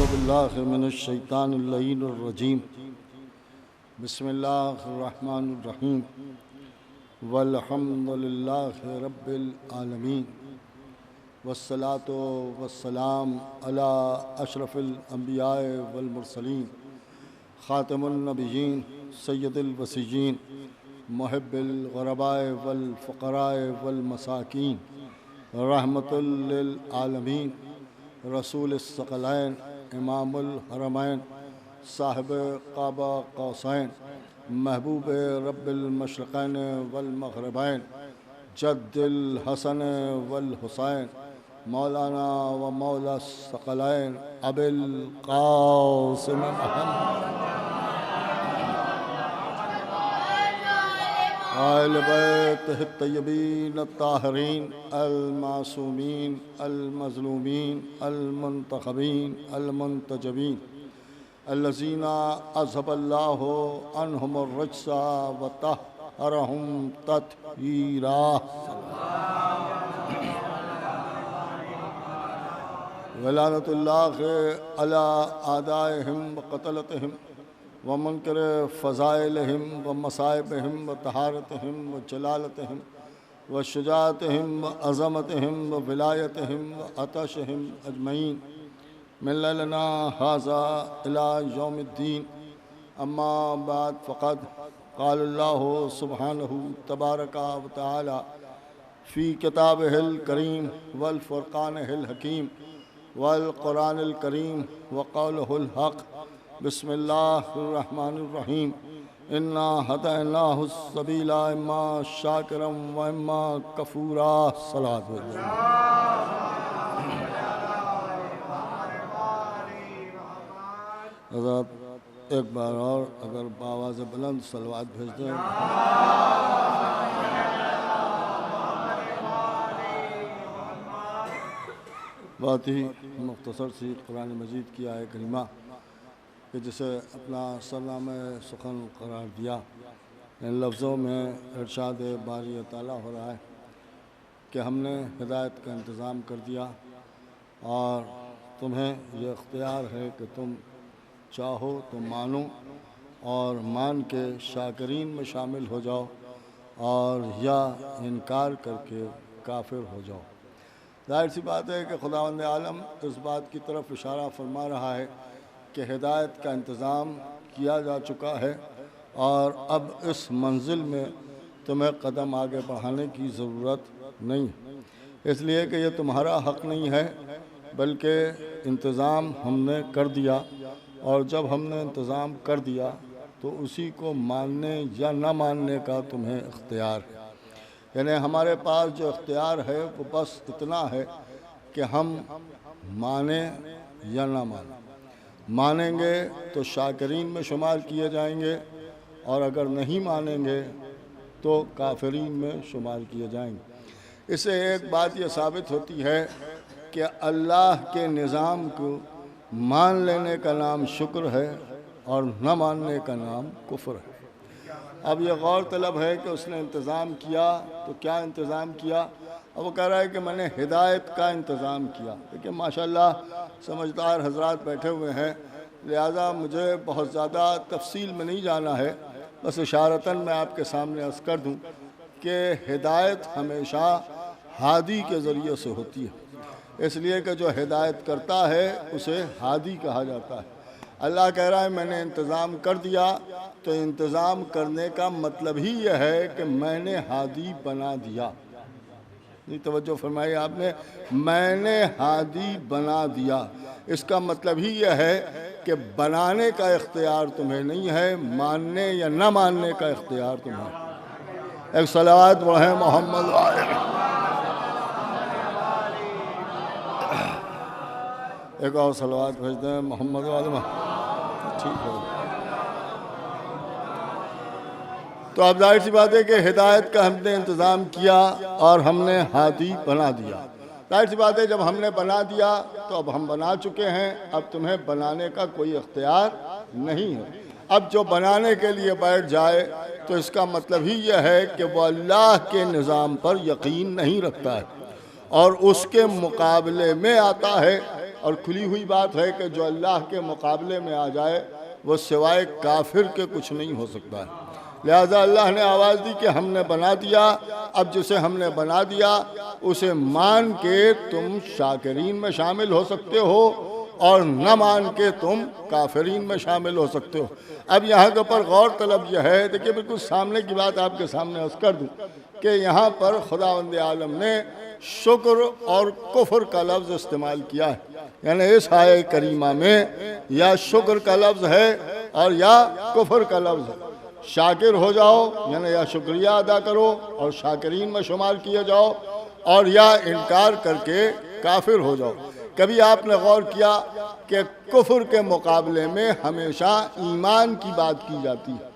अऊज़ुबिल्लाहि मिनश्शैतानिर्रजीम बिस्मिल्लाहिर्रहमानिर्रहीम वल्हम्दुलिल्लाहि रब्बिल आलमीन वस्सलातु वस्सलाम अला अशरफिल अंबियाए वल मुरसलीन ख़ातमुन नबिय्यीन सय्यदुल वसिय्यीन मुहिब्बिल ग़ुरबाए वल फ़ुक़राए वल मसाकीन रहमतुल लिल आलमीन रसूलुस सकलैन इमामुल हरमैन साहिब क़ाबा क़ौसैन महबूब रब्बिल मशरिक़ैन वल मग़रिबैन जद्दिल हसन वल हुसैन मौलाना व मौला सकलैन अबिल क़ासिम अहल बैत तय्यबीन ताहिरीन अल मासूमीन अल मज़लूमीन अल मुंतखबीन अल मुंतजबीन अल्लज़ीना अज़हबल्लाहु अन्हुमुर रिज्सा व तहहरहुम तत्हीरा। वलानतुल्लाहि अला आदाइहिम व क़तलतिहिम व मुनकर फ़ज़ाइलिहिम व मसाइबिहिम व तहारतिहिम व जलालतिहिम व शुजाअतिहिम व अज़मतिहिम व विलायतिहिम व अतशिहिम अजमईन मिन लना हाज़ा इला यौमिद्दीन। अम्मा बाद फ़क़द क़ालल्लाहु सुब्हानहु तबारक व तआला फ़ी किताबिहिल करीम वल फ़ुरक़ानिहिल हकीम वल क़ुरानिल करीम व क़ौलुहुल हक़। बिस्मिल्लाहिर्रहमानिर्रहीम। इन्ना हदैनाहुस सबीला इम्मा शाकिरम व इम्मा कफूरा। सलात हज़रत एक बार और अगर बावाज़ बुलंद सलवात भेज दें। बहुत ही मुख्तसर सी कुरान मजीद की आयत करीमा कि जिसे अपना सरनामे सुखन करार दिया। इन लफ्ज़ों में इरशाद बारी ताला हो रहा है कि हमने हिदायत का इंतज़ाम कर दिया और तुम्हें यह इख्तियार है कि तुम चाहो तो मानो और मान के शाकिरीन में शामिल हो जाओ और या इनकार करके काफिर हो जाओ। जाहिर सी बात है कि खुदावंद आलम इस बात की तरफ इशारा फरमा रहा है कि हिदायत का इंतज़ाम किया जा चुका है और अब इस मंजिल में तुम्हें कदम आगे बढ़ाने की ज़रूरत नहीं, इसलिए कि यह तुम्हारा हक़ नहीं है बल्कि इंतज़ाम हमने कर दिया। और जब हमने इंतज़ाम कर दिया तो उसी को मानने या न मानने का तुम्हें इख्तियार है। यानी हमारे पास जो इख्तियार है वो बस इतना है कि हम माने या ना माने। मानेंगे तो शाकिरीन में शुमार किए जाएंगे और अगर नहीं मानेंगे तो काफिरीन में शुमार किए जाएंगे। इससे एक बात यह साबित होती है कि अल्लाह के निज़ाम को मान लेने का नाम शुक्र है और न मानने का नाम कुफ्र है। अब यह गौर तलब है कि उसने इंतज़ाम किया तो क्या इंतज़ाम किया। अब वो कह रहा है कि मैंने हिदायत का इंतज़ाम किया। देखिए माशाल्लाह समझदार हजरात बैठे हुए हैं, लिहाजा मुझे बहुत ज़्यादा तफसील में नहीं जाना है, बस इशारतन मैं आपके सामने अर्ज़ कर दूँ कि हिदायत हमेशा हादी के ज़रिए से होती है, इसलिए कि जो हिदायत करता है उसे हादी कहा जाता है। अल्लाह कह रहा है मैंने इंतज़ाम कर दिया, तो इंतज़ाम करने का मतलब ही यह है कि मैंने हादी बना दिया। ये तवज्जो फरमाई आपने, मैंने हादी बना दिया, इसका मतलब ही यह है कि बनाने का इख्तियार तुम्हें नहीं है, मानने या न मानने का इख्तियार तुम्हें। एक सलावत पढ़े मोहम्मद वाले, एक और सलावत भेज दें मोहम्मद वाले। ठीक है, तो अब जाहिर सी बात है कि हिदायत का हमने इंतज़ाम किया और हमने हादी बना दिया। जाहिर सी बात है जब हमने बना दिया तो अब हम बना चुके हैं, अब तुम्हें बनाने का कोई इख्तियार नहीं है। अब जो बनाने के लिए बैठ जाए तो इसका मतलब ही यह है कि वह अल्लाह के निज़ाम पर यकीन नहीं रखता है और उसके मुकाबले में आता है और खुली हुई बात है कि जो अल्लाह के मुकाबले में आ जाए वो सिवाय काफिर के कुछ नहीं हो सकता है। लिहाजा अल्लाह ने आवाज़ दी कि हमने बना दिया, अब जिसे हमने बना दिया उसे मान के तुम शाकिरीन में शामिल हो सकते हो और न मान के तुम काफिरीन में शामिल हो सकते हो। अब यहाँ के ऊपर गौर तलब यह है, देखिए बिल्कुल सामने की बात आपके सामने अर्ज़ कर दूँ कि यहाँ पर खुदावंद आलम ने शुक्र और कुफ्र का लफ्ज़ इस्तेमाल किया है, यानी इस आये करीमा में या शुक्र का लफ्ज़ है और या कुफ्र का लफ्ज़ है। शाकिर हो जाओ यानी या शुक्रिया अदा करो और शाकिरीन में शुमार किए जाओ, और या इनकार करके काफिर हो जाओ। कभी आपने गौर किया कि कुफ्र के मुकाबले में हमेशा ईमान की बात की जाती है,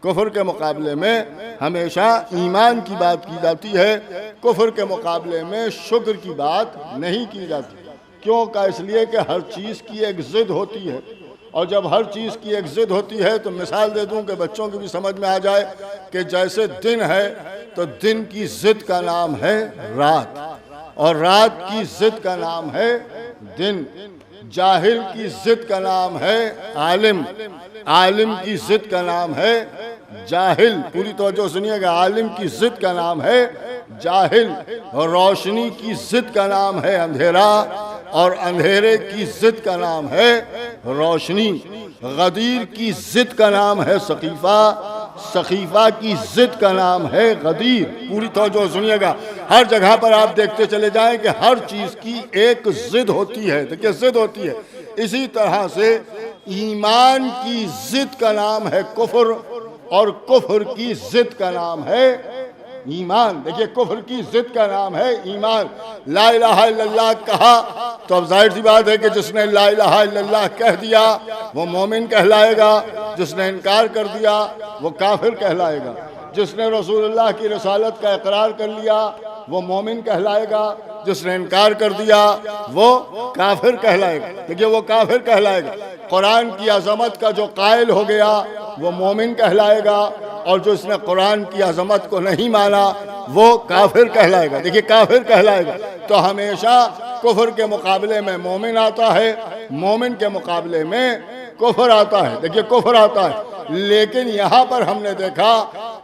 कुफ्र के मुकाबले में हमेशा ईमान की बात की जाती है, कुफ्र के मुकाबले में शुक्र की बात नहीं की जाती। क्यों का? इसलिए कि हर चीज़ की एक ज़िद होती है, और जब हर चीज़ की एक ज़िद होती है तो मिसाल दे दूं कि बच्चों की भी समझ में आ जाए कि जैसे दिन है तो दिन की ज़िद का नाम है रात, और रात की ज़िद का नाम है दिन। जाहिल की ज़िद का नाम है आलिम, आलिम की ज़िद का नाम है जाहिल। पूरी तवज्जो सुनिएगा, आलिम की ज़िद का नाम है जाहिल, और रोशनी की ज़िद का नाम है अंधेरा, और अंधेरे की ज़िद का नाम है रोशनी। गदीर की ज़िद का नाम है सकीफ़ा, सकीफ़ा की ज़िद का नाम है गदीर। पूरी तवज्जो सुनिएगा, हर जगह पर आप देखते चले जाएं कि हर चीज़ की एक ज़िद होती है, देखिए ज़िद होती है। इसी तरह से ईमान की ज़िद का नाम है कुफ्र, और कुफ्र की ज़िद का नाम है ईमान। देखिए कुफ्र की ज़िद का नाम है ईमान। ला इलाहा इल्लल्लाह कहा तो अब जाहिर सी बात है कि जिसने ला इलाहा इल्लल्लाह कह दिया वो मोमिन कहलाएगा, जिसने इनकार कर दिया वो काफिर कहलाएगा। जिसने रसूलुल्लाह की रसालत का इकरार कर लिया वो मोमिन कहलाएगा, जिसने इनकार कर दिया वो काफिर कहलाएगा। देखिए वो काफिर कहलाएगा। कुरान की अज़मत का जो कायल हो गया वो मोमिन कहलाएगा, और जो इसने कुरान की अज़मत को नहीं माना वो काफिर कहलाएगा। देखिए काफिर कहलाएगा। तो हमेशा कुफ्र के मुकाबले में मोमिन आता है, मोमिन के मुकाबले में कुफ्र आता है। देखिए कुफ्र आता है, लेकिन यहाँ पर हमने देखा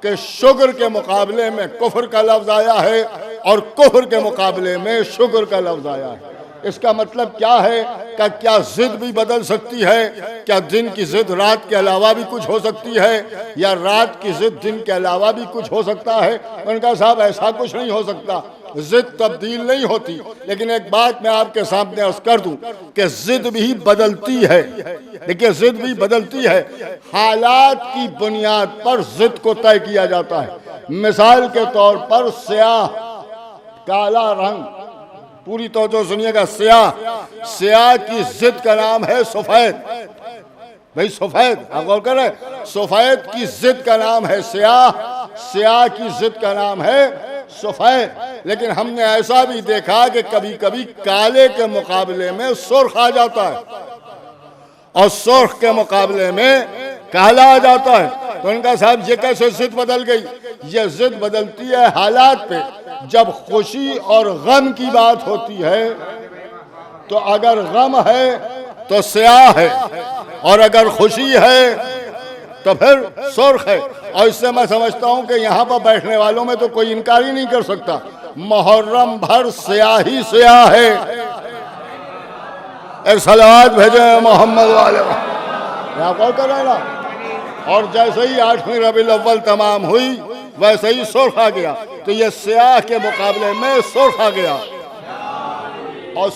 कि शुक्र के मुकाबले में कुफ्र का लफ्ज़ आया है और कुफ्र के मुकाबले में शुक्र का लफ्ज़ आया है। इसका मतलब क्या है कि क्या ज़िद भी बदल सकती है? क्या दिन की ज़िद रात के अलावा भी कुछ हो सकती है, या रात की ज़िद दिन के अलावा भी कुछ हो सकता है? उनका साहब ऐसा कुछ नहीं हो सकता, ज़िद तब्दील नहीं होती। लेकिन एक बात मैं आपके सामने अर्ज़ कर दूं कि ज़िद भी बदलती है। देखिए ज़िद भी बदलती है, हालात की बुनियाद पर ज़िद को तय किया जाता है। मिसाल के तौर पर स्याह काला रंग, पूरी तवज्जो सुनिएगा, स्याह की ज़िद का नाम है सफ़ेद। भाई सफ़ेद, आप गौर कर रहे, सफ़ेद की ज़िद का नाम है स्याह की ज़िद का नाम है सफ़ेद। लेकिन हमने ऐसा भी देखा कि कभी कभी काले के मुकाबले में सुर्ख आ जाता है और सुर्ख के मुकाबले में काला आ जाता है। तो उनका साहब ये कैसे ज़िद बदल गई? ये ज़िद बदलती है हालात पे। जब खुशी और गम की बात होती है तो अगर गम है तो स्याह है, और अगर खुशी है तो फिर सुर्ख है। और इससे मैं समझता हूं कि यहाँ पर बैठने वालों में तो कोई इनकार ही नहीं कर सकता, मुहर्रम भर स्याही स्याह है। एक सलावत भेजे मोहम्मद वाले, यहाँ कॉल कर रहे ना। और जैसे ही 8वीं रबीउल अव्वल तमाम हुई वैसे ही सुर्ख आ गया। तो ये स्याह के मुकाबले में सुर्ख आ गया। और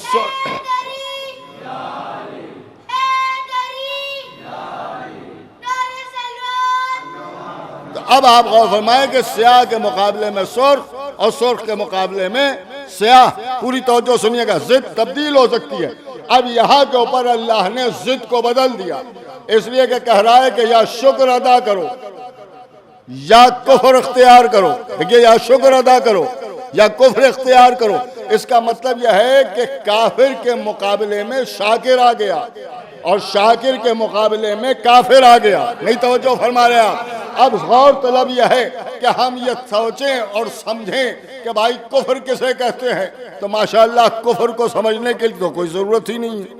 तो अब आप गौर फरमाएं कि स्याह के मुकाबले में सुर्ख और सुर्ख के मुकाबले में स्याह। पूरी तवज्जो सुनिएगा, ज़िद तब्दील हो सकती है। अब यहाँ के ऊपर अल्लाह ने ज़िद को बदल दिया, इसलिए कि कह रहा है कि या शुक्र अदा करो या कुफ्र इख्तियार करो। देखिए या शुक्र अदा करो या कुफ्र इख्तियार करो, इसका मतलब यह है कि काफिर के मुकाबले में शाकिर आ गया और शाकिर के मुकाबले में काफिर आ गया। नहीं तवज्जो फरमा रहे आप? अब गौर तलब यह है कि हम ये सोचें और समझें कि भाई कुफ्र किसे कहते हैं, तो माशाअल्लाह कुफ्र को समझने के लिए तो कोई ज़रूरत ही नहीं है।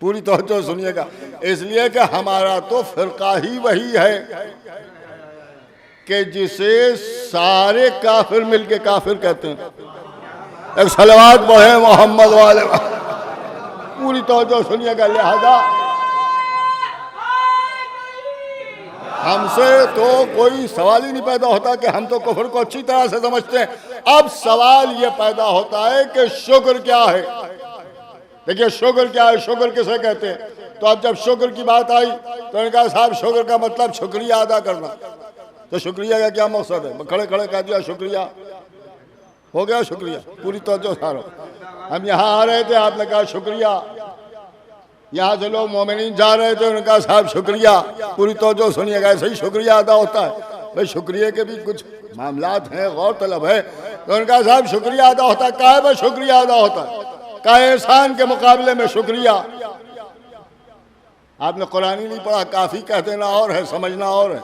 पूरी तवज्जो सुनिएगा, इसलिए कि हमारा तो फिरका ही वही है कि जिसे सारे काफिर मिलके काफिर कहते हैं। एक सलवात पढ़े मोहम्मद वाले। पूरी तवज्जो सुनिएगा, लिहाजा हमसे तो कोई सवाल ही नहीं पैदा होता कि हम तो कुफ्र को अच्छी तरह से समझते हैं। अब सवाल ये पैदा होता है कि शुक्र क्या है। देखिए शुक्र क्या है, शुक्र किसे कहते हैं। तो अब जब शुक्र की बात आई तो उन्होंने कहा साहब शुक्र का मतलब शुक्रिया अदा करना। तो शुक्रिया का क्या मकसद है? खड़े खड़े कह दिया शुक्रिया, हो गया शुक्रिया। पूरी तवज्जो सारो, हम यहाँ आ रहे थे, आपने कहा शुक्रिया। यहाँ से लोग मोमिनीन जा रहे थे, उन्होंने कहा साहब शुक्रिया। पूरी तवज्जो सुनिएगा, ऐसे ही शुक्रिया अदा होता है। भाई शुक्रिया के भी कुछ मामलात हैं, गौर तलब है। तो उन्होंने कहा साहब शुक्रिया अदा होता है। काहे पर शुक्रिया अदा होता है? का एहसान के मुकाबले में शुक्रिया। आपने कुरान ही नहीं पढ़ा, काफी कह देना और है, समझना और है।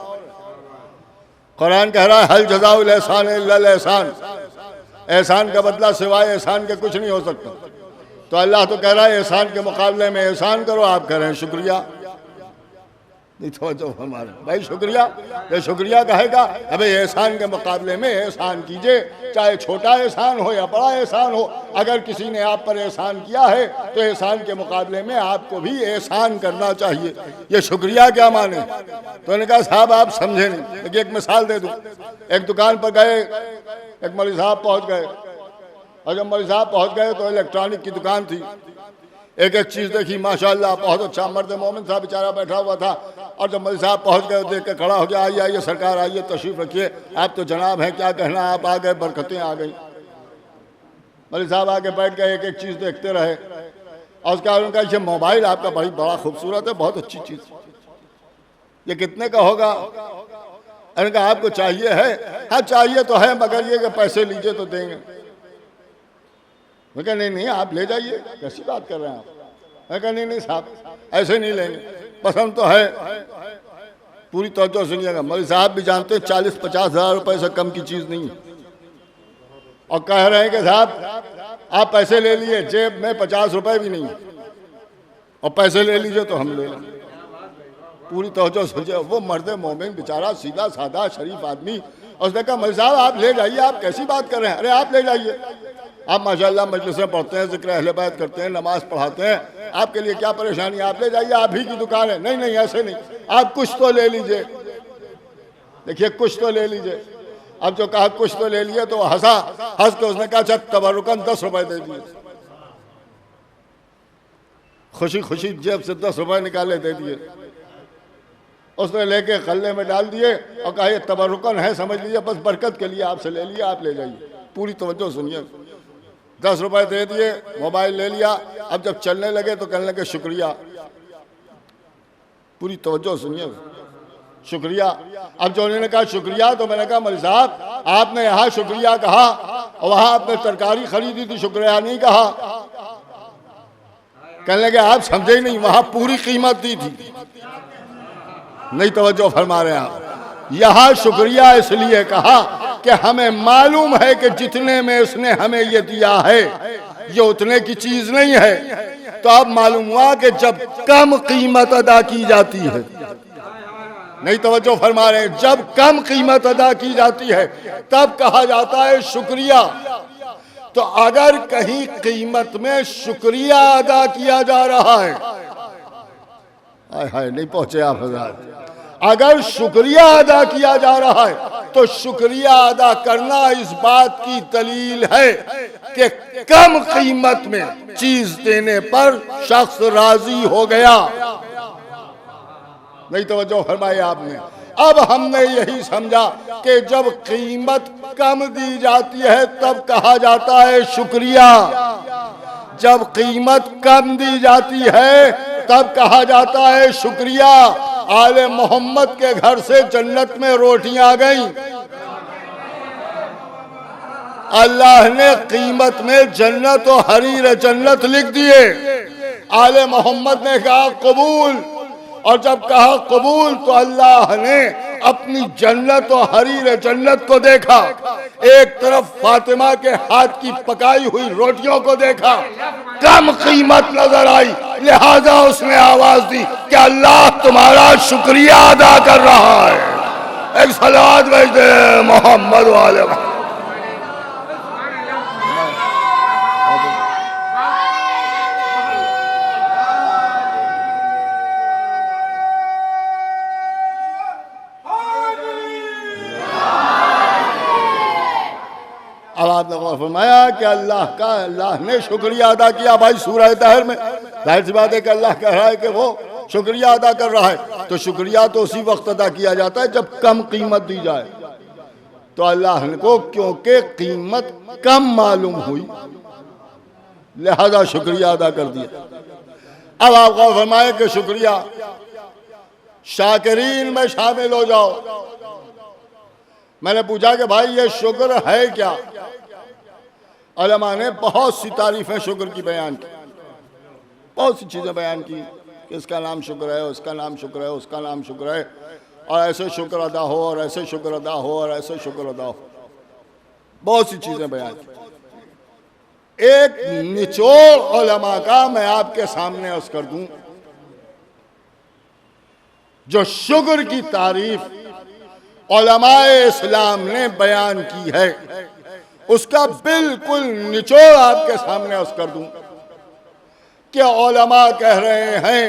कुरान कह रहा है हल जज़ाउल एहसान इल्लल एहसान, एहसान का बदला सिवाय एहसान के कुछ नहीं हो सकता। तो अल्लाह तो कह रहा है एहसान के मुकाबले में एहसान करो, आप कह रहे हैं शुक्रिया। नहीं तो हमारे भाई शुक्रिया, ये शुक्रिया कहेगा अबे एहसान के मुकाबले में एहसान कीजिए, चाहे छोटा एहसान हो या बड़ा एहसान हो। अगर किसी ने आप पर एहसान किया है तो एहसान के मुकाबले में आपको भी एहसान करना चाहिए। ये शुक्रिया क्या माने? तो उन्होंने कहा साहब आप समझे नहीं। देखिए एक मिसाल दे दूं, एक दुकान पर गए, एक मौलवी साहब पहुंच गए, और जब मौलवी साहब पहुंच गए तो इलेक्ट्रॉनिक की दुकान थी। एक एक चीज़ देखी, माशाल्लाह बहुत अच्छा। मर्द मोमिन साहब बेचारा बैठा हुआ था, और जब मौलवी साहब पहुंच गए देख के खड़ा हो गया, आइए आइए सरकार आइए, तशरीफ रखिए, आप तो जनाब हैं, क्या कहना, आप आ गए, बरकतें आ गई। मौलवी साहब आके बैठ गए, एक एक चीज़ देखते रहे। और उसके बाद उनका ये मोबाइल आपका भाई बड़ा खूबसूरत है, बहुत अच्छी चीज़, ये कितने का होगा? उनका आपको चाहिए है? हाँ चाहिए तो है, मगर ये कि पैसे लीजिए तो देंगे। मैं कहा नहीं नहीं आप ले जाइए, कैसी बात कर रहे हैं आप? मैं कहा नहीं नहीं साहब ऐसे नहीं लेंगे, पसंद तो है। पूरी तवज्जो सुनिएगा, मौलवी साहब भी जानते हैं 40-50 हज़ार रुपये से कम की चीज़ नहीं है। और कह रहे हैं कि साहब आप पैसे ले लिए, जेब में 50 रुपये भी नहीं, और पैसे ले लीजिए तो हम ले लेंगे। पूरी तवज्जो सुनिए, वो मर्द मोमिन बेचारा सीधा साधा शरीफ आदमी, और उसने कहा मौलवी साहब आप ले जाइए, आप कैसी बात कर रहे हैं? अरे आप ले जाइए, आप माशाल्लाह मजलिस में पढ़ते हैं, जिक्र अहले बैत करते हैं, नमाज पढ़ाते हैं, आपके लिए क्या परेशानी? आप ले जाइए, आप ही की दुकान है। नहीं नहीं ऐसे नहीं, आप कुछ तो ले लीजिए। देखिए कुछ तो ले लीजिए। अब जो कहा कुछ तो ले लिए तो हंसा, हंस के उसने कहा अच्छा तबरुकन 10 रुपए दे दिए। खुशी खुशी जेब से 10 रुपए निकाले दे दिए। उसने लेके गले में डाल दिए और कहा ये तबरुकन है, समझ लीजिए, बस बरकत के लिए आपसे ले लिया, आप ले जाइए। पूरी तवज्जो सुनिए, 10 रुपए दे दिए, मोबाइल ले लिया। अब जब चलने लगे तो कहने लगे शुक्रिया। पूरी तवज्जो सुनिए, शुक्रिया। अब जो उन्होंने कहा शुक्रिया, तो मैंने कहा मौलवी साहब आपने यहाँ शुक्रिया कहा और वहाँ आपने तरकारी खरीदी थी, शुक्रिया नहीं कहा। कहने लगे आप समझे ही नहीं, वहाँ पूरी कीमत दी थी। नहीं तवज्जो फरमा रहे हैं आप। यहाँ शुक्रिया इसलिए कहा कि हमें मालूम है कि जितने में उसने हमें ये दिया है ये उतने की चीज नहीं है। तो अब मालूम हुआ कि जब कम कीमत अदा की जाती है, नहीं तवज्जो फरमा रहे हैं, जब कम कीमत अदा की जाती है तब कहा जाता है शुक्रिया। तो अगर कहीं कीमत में शुक्रिया अदा किया जा रहा है, हाय हाय नहीं पहुंचे आप हज़रात, अगर शुक्रिया अदा किया जा रहा है तो शुक्रिया अदा करना इस बात की दलील है कि कम कीमत में चीज देने पर शख्स राजी हो गया। नहीं तवज्जो फरमाई आपने। अब हमने यही समझा कि जब कीमत कम दी जाती है तब कहा जाता है शुक्रिया, जब कीमत कम दी जाती है तब कहा जाता है शुक्रिया। आले मोहम्मद के घर से जन्नत में रोटियां गईं, अल्लाह ने कीमत में जन्नत और हरीर जन्नत लिख दिए। आले मोहम्मद ने कहा कबूल। और जब कहा कबूल तो अल्लाह ने अपनी जन्नत और हरीर जन्नत को देखा, एक तरफ फातिमा के हाथ की पकाई हुई रोटियों को देखा, कम कीमत नजर आई, लिहाजा उसने आवाज दी कि अल्लाह तुम्हारा शुक्रिया अदा कर रहा है। एक सलावत भेज दे मोहम्मद वाले। अब आपने फरमाया कि अल्लाह ने शुक्रिया अदा किया। भाई सूरह तहर में जाहिर सी बात है कि अल्लाह कह रहा है कि वो शुक्रिया अदा कर रहा है, तो शुक्रिया तो उसी वक्त अदा किया जाता है जब कम कीमत दी जाए। तो अल्लाह को क्योंकि कीमत कम मालूम हुई, लिहाजा शुक्रिया अदा कर दिया। अब आप गौर फरमाए कि शुक्रिया शाकिरीन में शामिल हो जाओ। मैंने पूछा कि भाई ये शुक्र है क्या? उलमा ने बहुत सी तारीफें शुक्र की बयान की, बहुत सी चीज़ें बयान की कि इसका नाम शुक्र है, उसका नाम शुक्र है, उसका नाम शुक्र है, और ऐसे शुक्र अदा हो, और ऐसे शुक्र अदा हो, और ऐसे शुक्र अदा हो, बहुत सी चीज़ें बयान की। एक निचोड़ उलमा का मैं आपके सामने अर्ज कर दूं, जो शुक्र की तारीफ उलमाए इस्लाम ने बयान की है, उसका बिल्कुल निचोड़ आपके सामने अर्ज कर दूं कि उलमा कह रहे हैं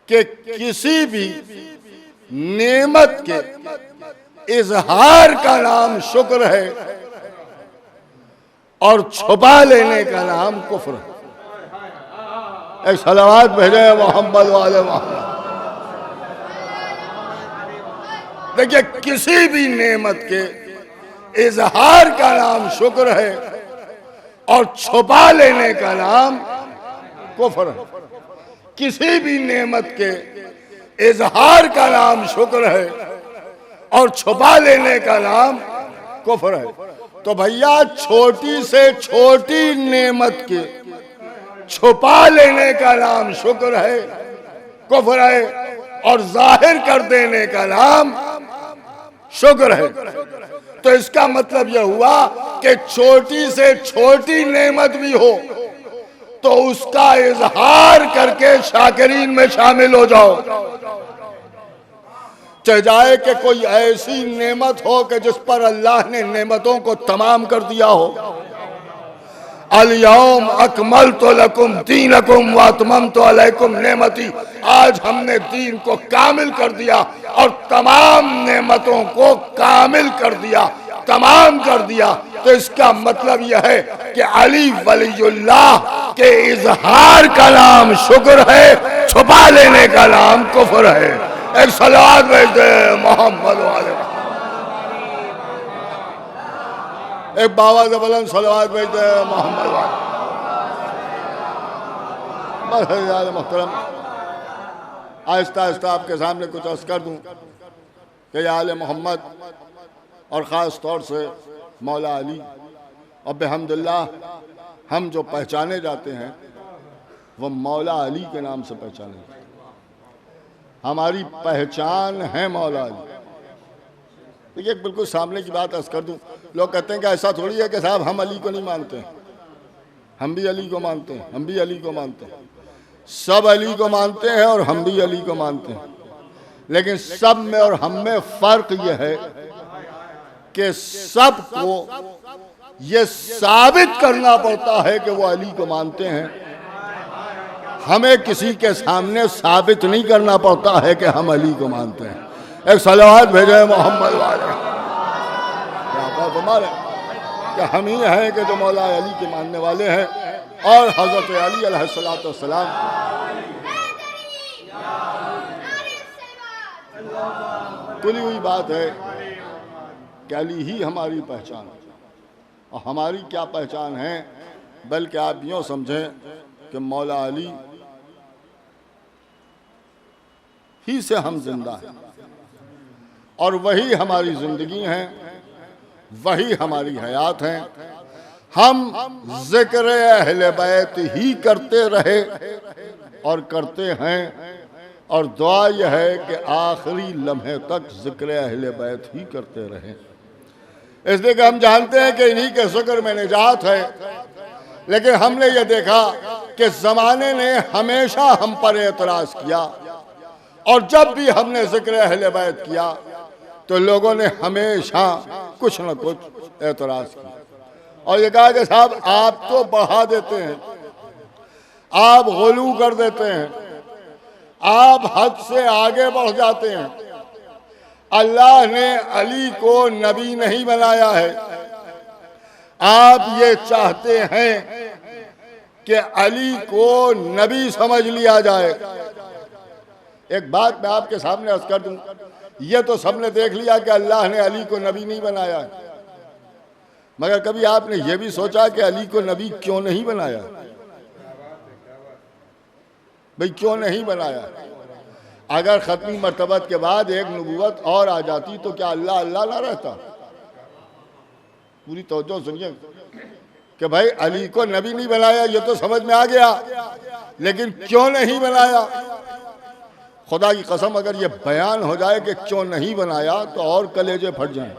कि किसी भी नेमत के इजहार का नाम शुक्र है और छुपा लेने का नाम कुफ्र है। एक सलावत भेजे मोहम्मद वाले मोहम्मद। देखिए, किसी भी नेमत के इजहार का नाम शुक्र है और छुपा लेने का नाम कुफ्र है। किसी भी नेमत के इजहार का नाम शुक्र है और छुपा लेने का नाम कुफ्र है। तो भैया, छोटी से छोटी नेमत के छुपा लेने का नाम शुक्र है, कुफ्र है, और जाहिर कर देने का नाम शुक्र है। तो इसका मतलब यह हुआ कि छोटी से छोटी नेमत भी हो तो उसका इजहार करके शाकिरीन में शामिल हो जाओ। चाहे जाए कि कोई ऐसी नेमत हो कि जिस पर अल्लाह ने नेमतों को तमाम कर दिया हो, अल-यौम अकमलतु लकुम दीनकुम व अतममतु अलैकुम नेमती, आज हमने दीन को कामिल कर दिया और तमाम नेमतों को कामिल कर दिया, तमाम कर दिया। तो इसका मतलब यह है कि अली वलीउल्लाह के इजहार का नाम शुक्र है, छुपा लेने का नाम कुफ्र है। एक सलावत भेज दे मोहम्मद वाले। एक बाबा से बुलंद सलावत भेज दे मोहम्मद वाले। बस मुहतरम, आहिस्ता आहिस्ता आपके सामने कुछ अर्ज कर दूं कि आले मोहम्मद और ख़ास तौर से मौला अली, और बेहम्दुलिल्लाह हम जो पहचाने जाते हैं वो मौला अली के नाम से पहचाने जाते हैं। हमारी पहचान है मौला अली। देखिए, बिल्कुल सामने की बात अर्ज कर दूं, लोग कहते हैं कि ऐसा थोड़ी है कि साहब हम अली को नहीं मानते हैं, हम भी अली को मानते हैं, हम भी अली को मानते हैं, सब अली को मानते हैं और हम भी अली को मानते हैं। लेकिन सब में और हम में फर्क यह है कि सबको ये साबित करना पड़ता है कि वो अली को मानते हैं, हमें किसी के सामने साबित नहीं करना पड़ता है कि हम अली को मानते हैं। एक सलावत भेजे मोहम्मद वाले। कि हम ही हैं कि जो मौला अली के मानने वाले हैं, और हजरत अली अलैहिस्सलातु वस्सलाम खुली हुई बात है कि अली ही हमारी पहचान है। और हमारी क्या पहचान है, बल्कि आप यूँ समझें कि मौला अली ही से हम जिंदा हैं और वही हमारी ज़िंदगी है, वही हमारी हयात है। हम जिक्र अहले बैत ही करते रहे और करते हैं और दुआ यह है कि आखिरी लम्हे तक जिक्र अहले बैत ही करते रहें, इसलिए कि हम जानते हैं कि इन्हीं के जिक्र में निजात है। लेकिन हमने ये देखा कि ज़माने ने हमेशा हम पर एतराज़ किया, और जब भी हमने जिक्र अहले बैत किया तो लोगों ने हमेशा कुछ न कुछ एतराज़ किया और ये कहा कि साहब आप तो बढ़ा देते हैं, आप गुलू कर देते हैं, आप हद से आगे बढ़ जाते हैं। अल्लाह ने अली को नबी नहीं बनाया है, आप ये चाहते हैं कि अली को नबी समझ लिया जाए। एक बात मैं आपके सामने अर्ज कर दूं, ये तो सबने देख लिया कि अल्लाह ने अली को नबी नहीं बनाया है, मगर कभी आपने ये भी सोचा कि अली को नबी क्यों नहीं बनाया? भाई क्यों नहीं बनाया? अगर खत्मी मर्तबत के बाद एक नबूवत और आ जाती तो क्या अल्लाह अल्लाह ना रहता? पूरी तवज्जो सुनिए कि भाई अली को नबी नहीं बनाया ये तो समझ में आ गया, लेकिन क्यों नहीं बनाया? खुदा की कसम अगर ये बयान हो जाए कि क्यों नहीं बनाया तो और कलेजे फट जाएं।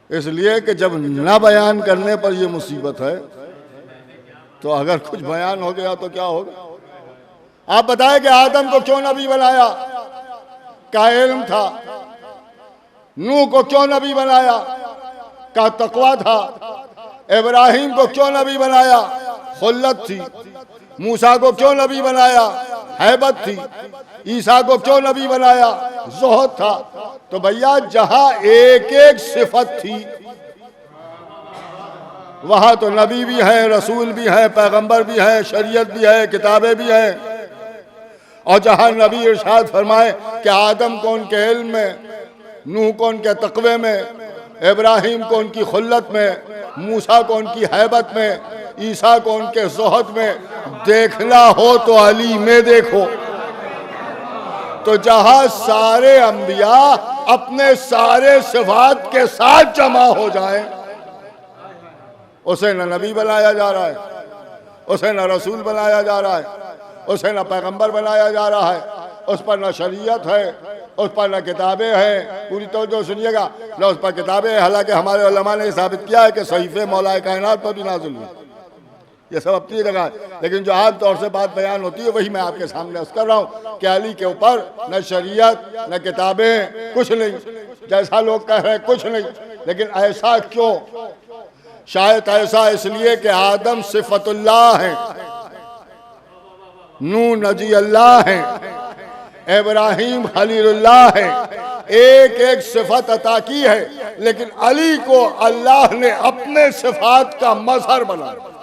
इसलिए कि जब ना बयान करने पर यह मुसीबत है, तो अगर कुछ बयान हो गया तो क्या होगा? आप बताएं कि आदम को क्यों नबी बनाया? का इल्म था। नूह को क्यों नबी बनाया? का तकवा था। इब्राहिम को क्यों नबी बनाया? खुल्लत थी। मूसा को क्यों नबी बनाया? हैबत थी। ईसा को क्यों नबी बनाया? ज़ुहद था। तो भैया जहां एक एक सिफत थी वहां तो नबी भी है, रसूल भी है, पैगंबर भी है, शरीयत भी है, किताबें भी हैं। और जहां नबी इरशाद फरमाए कि आदम को उनके इल्म में, नूह को उनके तकवे में, इब्राहिम को उनकी खुल्लत में, मूसा को उनकी हैबत में, ईसा को उनके ज़ुहद में, देखना हो तो अली में देखो। तो जहां सारे अंबिया अपने सारे सिफात के साथ जमा हो जाएं, उसे न नबी बनाया जा रहा है, उसे न रसूल बनाया जा रहा है, उसे न पैगंबर बनाया जा रहा है, उस पर न शरीयत है, उस पर न किताबें हैं। पूरी तवज्जो सुनिएगा, न उस पर किताबें हैं। हालांकि हमारे उलमा ने साबित किया है कि सहीफे मौलाए कायनात पर भी नाज़िल हुई। ये सब अपनी जगह है, लेकिन जो आम तौर से बात बयान होती है वही मैं आपके सामने अर्ज कर रहा हूँ कि अली के ऊपर न शरीयत न किताबें, कुछ नहीं। जैसा लोग कह रहे हैं कुछ नहीं, लेकिन ऐसा क्यों? शायद ऐसा इसलिए कि आदम सिफतुल्लाह है, नूह नजी अल्लाह है, इब्राहिम खलीलुल्लाह है, एक एक सिफत अता की है, लेकिन अली को अल्लाह ने अपने सिफात का मजहर बनाया।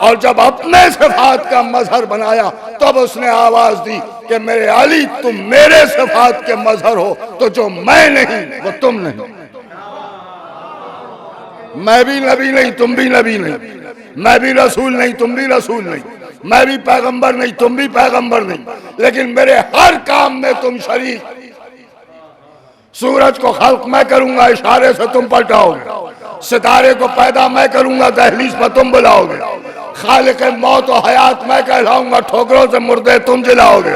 और जब अपने सिफात का मजहर बनाया तब उसने आवाज दी कि मेरे अली तुम मेरे सिफात के मजहर हो, तो जो मैं नहीं वो तुम नहीं। मैं भी नबी नहीं तुम भी नबी नहीं, मैं भी रसूल नहीं तुम भी रसूल नहीं, मैं भी पैगंबर नहीं तुम भी पैगंबर नहीं, लेकिन मेरे हर काम में तुम शरीक। सूरज को खल्क मैं करूंगा, इशारे से तुम पलटाओगे। सितारे को पैदा मैं करूंगा, दहलीज पर तुम बुलाओगे। खालिक मौत और हयात मैं कहलाऊंगा, ठोकरों से मुर्दे तुम जिलाओगे।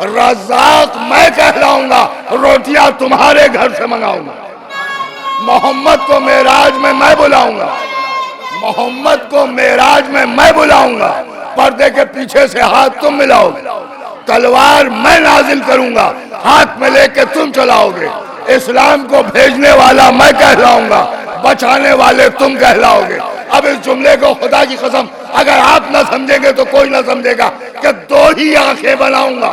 रज़ाक मैं कहलाऊंगा, रोटियां तुम्हारे घर से मंगाऊंगा। मोहम्मद को मेराज में मैं बुलाऊंगा, मोहम्मद को मेराज में मैं बुलाऊंगा। पर्दे के पीछे से हाथ तुम मिलाओगे, तलवार मैं नाजिल करूंगा, हाथ में लेके तुम चलाओगे। इस्लाम को भेजने वाला मैं कहलाऊंगा, बचाने वाले तुम कहलाओगे। अब इस जुमले को खुदा की कसम अगर आप ना समझेंगे तो कोई ना समझेगा कि दो ही आंखें बनाऊंगा,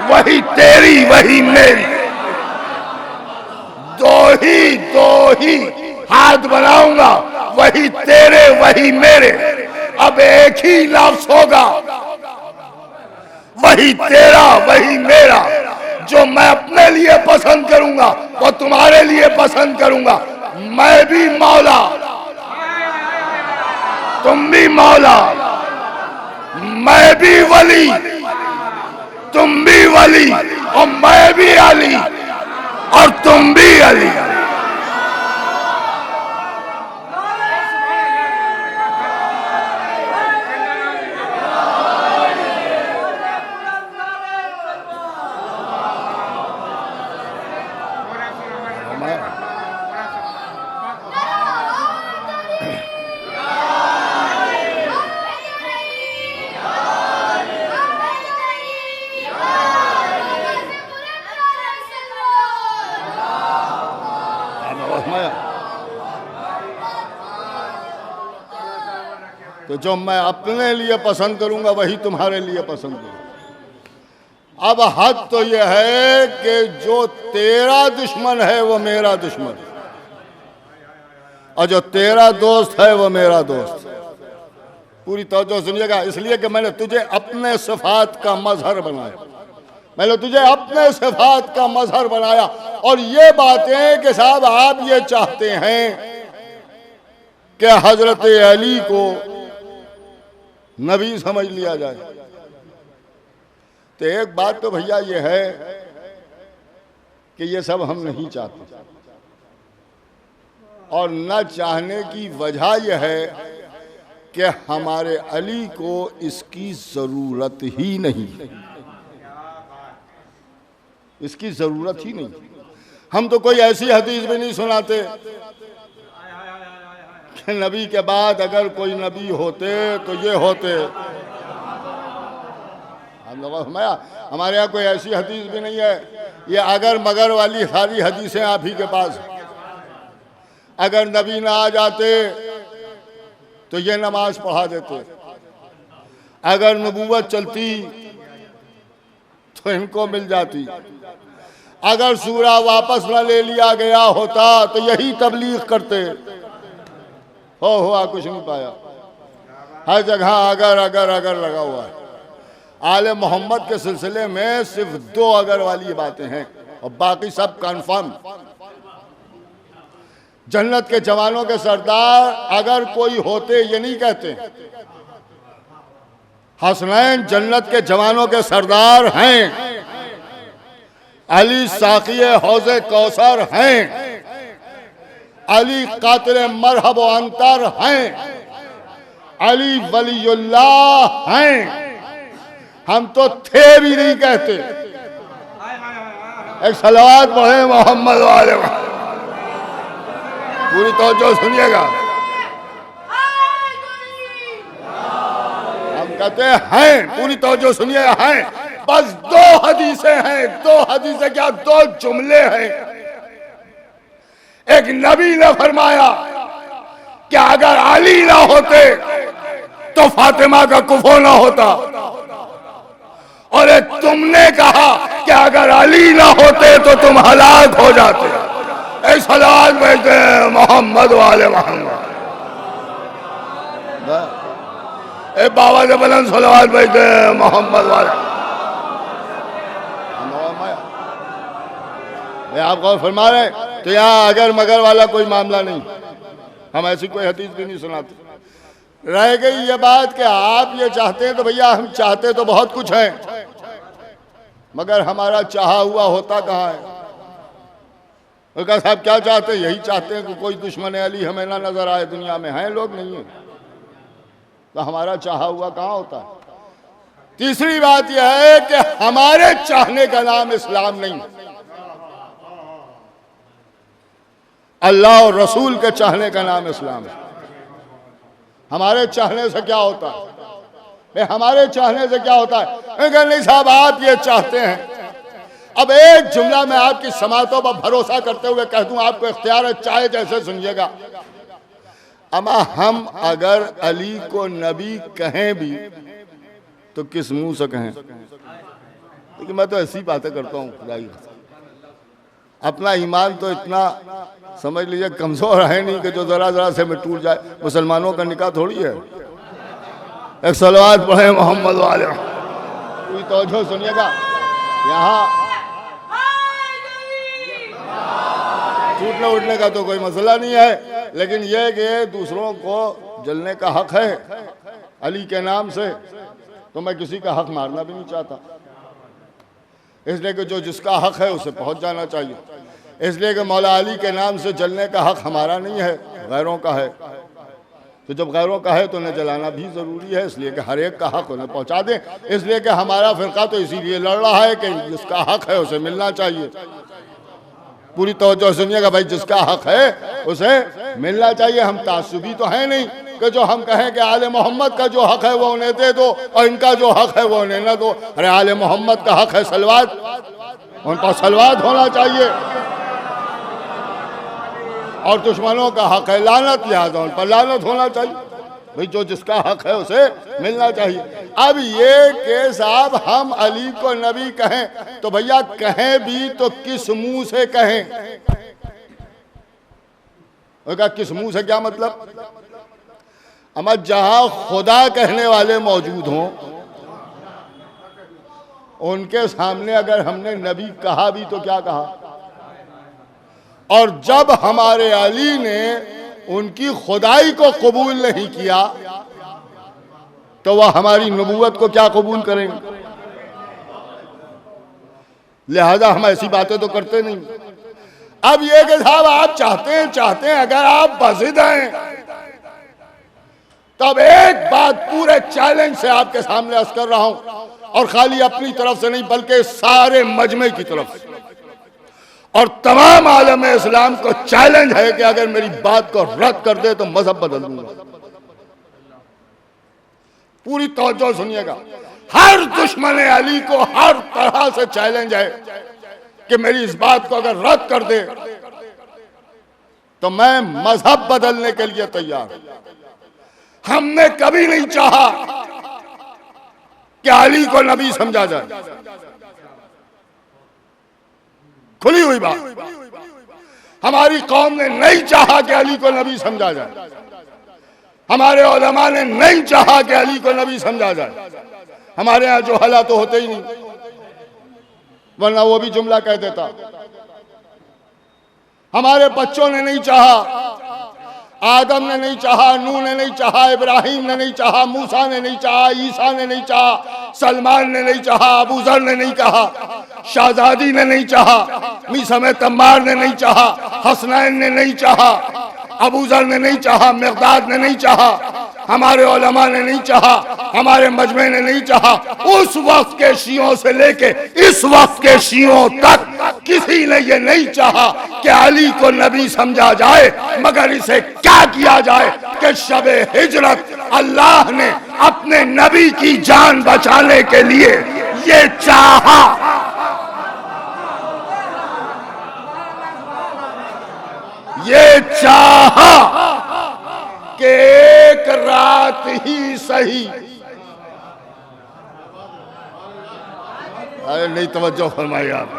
वही तेरी वही मेरी। दो ही हाथ बनाऊंगा, वही तेरे वही मेरे। अब एक ही लफ्ज़ होगा, वही तेरा वही मेरा। जो मैं अपने लिए पसंद करूंगा वो तुम्हारे लिए पसंद करूंगा। मैं भी मौला, तुम भी मौला। मैं भी वली, तुम भी वली, और मैं भी अली और तुम भी अली। तो जो मैं अपने लिए पसंद करूंगा वही तुम्हारे लिए पसंद करूंगा। अब हद तो यह है कि जो तेरा दुश्मन है वो मेरा दुश्मन, और जो तेरा दोस्त है वो मेरा दोस्त। पूरी तवज्जो सुनिएगा, इसलिए कि मैंने तुझे अपने सिफात का मजहर बनाया, मैंने तुझे अपने सिफात का मजहर बनाया। और ये बातें कि साहब आप ये चाहते हैं कि हजरत अली को नबी समझ लिया जाए, तो एक बात तो भैया ये है कि ये सब हम नहीं चाहते, और न चाहने की वजह यह है कि हमारे अली को इसकी जरूरत ही नहीं, इसकी जरूरत ही नहीं। हम तो कोई ऐसी हदीस भी नहीं सुनाते कि नबी के बाद अगर कोई नबी होते तो ये होते। हमारे यहाँ कोई ऐसी हदीस भी नहीं है। ये अगर मगर वाली सारी हदीसें आप ही के पास। अगर नबी ना आ जाते तो ये नमाज पढ़ा देते, अगर नबूवत चलती तो इनको मिल जाती, अगर सूरा वापस न ले लिया गया होता तो यही तबलीग करते। हो हुआ कुछ नहीं पाया, हर जगह अगर अगर अगर लगा हुआ है। आले मोहम्मद के सिलसिले में सिर्फ 2 अगर वाली बातें हैं और बाकी सब कन्फर्म। जन्नत के जवानों के सरदार अगर कोई होते ये नहीं कहते, हसनैन जन्नत के जवानों के सरदार हैं, अली साक़िए हौज़े कौसर हैं, अली कातिल मरहब व अंतर हैं, अली वलीउल्लाह हैं। हम तो थे भी नहीं कहते। एक सलावत पढ़े मोहम्मद वाले, पूरी तवज्जो सुनिएगा। हम कहते हैं, पूरी तवज्जो सुनिएगा, हैं बस 2 हदीसें हैं, 2 हदीसें क्या 2 जुमले हैं। एक नबी ने फरमाया कि अगर अली ना होते तो फातिमा का कुफो ना होता, और तुमने कहा कि अगर अली ना होते तो तुम हलाक हो जाते। ऐ सलात भेजते मोहम्मद वाले मोहम्मद, ए बाबा से बुलंद सलावत भेजते मोहम्मद वाले। आप गौर फरमा रहे, तो यहाँ अगर मगर वाला कोई मामला नहीं, हम ऐसी कोई हदीस भी नहीं सुनाते। रह गई ये बात कि आप ये चाहते हैं, तो भैया हम चाहते तो बहुत कुछ है, मगर हमारा चाहा हुआ होता कहाँ है। उनका साहब क्या चाहते हैं? यही चाहते हैं कि कोई दुश्मन अली हमें ना नजर आए दुनिया में। हैं लोग? नहीं है। तो हमारा चाहा हुआ कहाँ होता है। तीसरी बात यह है कि हमारे चाहने का नाम इस्लाम नहीं, अल्लाह और रसूल के चाहने का नाम इस्लाम है। हमारे चाहने से क्या होता है? हमारे चाहने से क्या होता है? नहीं साहब आप ये चाहते हैं। अब एक जुमला मैं आपकी समातों पर भरोसा करते हुए कह दूं, आपको इख्तियार है, चाहे जैसे सुनिएगा। अमा हम अगर अली को नबी कहें भी तो किस मुंह से कहें? लेकिन मैं तो ऐसी बातें करता हूँ, खुदाई अपना ईमान तो इतना समझ लीजिए कमजोर है नहीं कि जो जरा जरा से में टूट जाए। मुसलमानों का निकाह थोड़ी है। एक सलावत पढ़े मोहम्मद वाले, पूरी तवज्जो सुनिएगा। यहाँ टूटने उठने का तो कोई मसला नहीं है, लेकिन यह कि दूसरों को जलने का हक है अली के नाम से, तो मैं किसी का हक मारना भी नहीं चाहता। इसलिए कि जो जिसका हक है उसे पहुंच जाना चाहिए। इसलिए कि मौला अली के नाम से जलने का हक हमारा नहीं है, गैरों का है। तो जब गैरों का है तो उन्हें जलाना भी ज़रूरी है, इसलिए कि हर एक का हक उन्हें पहुंचा दें। इसलिए कि हमारा फ़िरका तो इसीलिए लड़ रहा है कि जिसका हक है उसे मिलना चाहिए। पूरी तवज्जो सुनिएगा भाई, जिसका हक है उसे मिलना चाहिए। हम तासुबी तो है नहीं कि जो हम कहें कि आले मोहम्मद का जो हक है वो उन्हें दे दो और इनका जो हक है वो उन्हें न दो। अरे आले मोहम्मद का हक है सलवात, उन पर सलवात होना चाहिए, और दुश्मनों का हक है लानत, लिहाजा उन पर लानत होना चाहिए। भाई जो जिसका हक है उसे मिलना चाहिए। अब ये कि साहब हम अली को नबी कहें तो भैया कहें भी तो किस मुंह से कहें? उसका किस मुंह से क्या मतलब? अमर जहां खुदा कहने वाले मौजूद हों उनके सामने अगर हमने नबी कहा भी तो क्या कहा? और जब हमारे अली ने उनकी खुदाई को कबूल नहीं किया तो वह हमारी नबूवत को क्या कबूल करेंगे? लिहाजा हम ऐसी बातें तो करते नहीं। अब ये कि साहब आप चाहते हैं अगर आप बज़िद हैं तब एक बात पूरे चैलेंज से आपके सामने अर्ज कर रहा हूं, और खाली अपनी तरफ से नहीं बल्कि सारे मजमे की तरफ से और तमाम आलम इस्लाम को चैलेंज है कि अगर मेरी बात को रद्द कर दे तो मजहब बदल दूंगा। पूरी तवज्जो सुनिएगा, हर दुश्मन अली को हर तरह से चैलेंज है कि मेरी इस बात को अगर रद्द कर दे तो मैं मजहब बदलने के लिए तैयार हूं। हमने कभी नहीं चाहा कि अली को नबी समझा जाए, खुली हुई बात। हमारी कौम ने नहीं चाहा कि अली को नबी समझा जाए, हमारे उलमा ने नहीं चाहा कि अली को नबी समझा जाए। हमारे यहाँ जो हला तो होते ही नहीं, वरना वो भी जुमला कह देता। हमारे बच्चों ने नहीं चाहा, आदम ने नहीं चाहा, नूह ने नहीं चाहा, इब्राहिम ने नहीं चाहा, मूसा ने नहीं चाहा, ईसा ने नहीं चाहा, सलमान ने नहीं चाहा, अबू जर ने नहीं कहा, शाहजादी ने नहीं चाहा, मीसम तम्मार ने नहीं चाहा, हसनैन ने नहीं चाहा, अबू जर ने नहीं चाहा, मिक़दाद ने नहीं चाहा, हमारे उलमा ने नहीं चाहा, हमारे मजमे ने नहीं चाहा। उस वक्त के शियों से लेके इस वक्त के शियों तक किसी ने ये नहीं चाहा कि अली को नबी समझा जाए, मगर इसे क्या किया जाए कि शबे हिजरत अल्लाह ने अपने नबी की जान बचाने के लिए ये चाहा, ये चाहा कि एक रात ही सही, अरे नहीं तवज्जो फरमाई आप,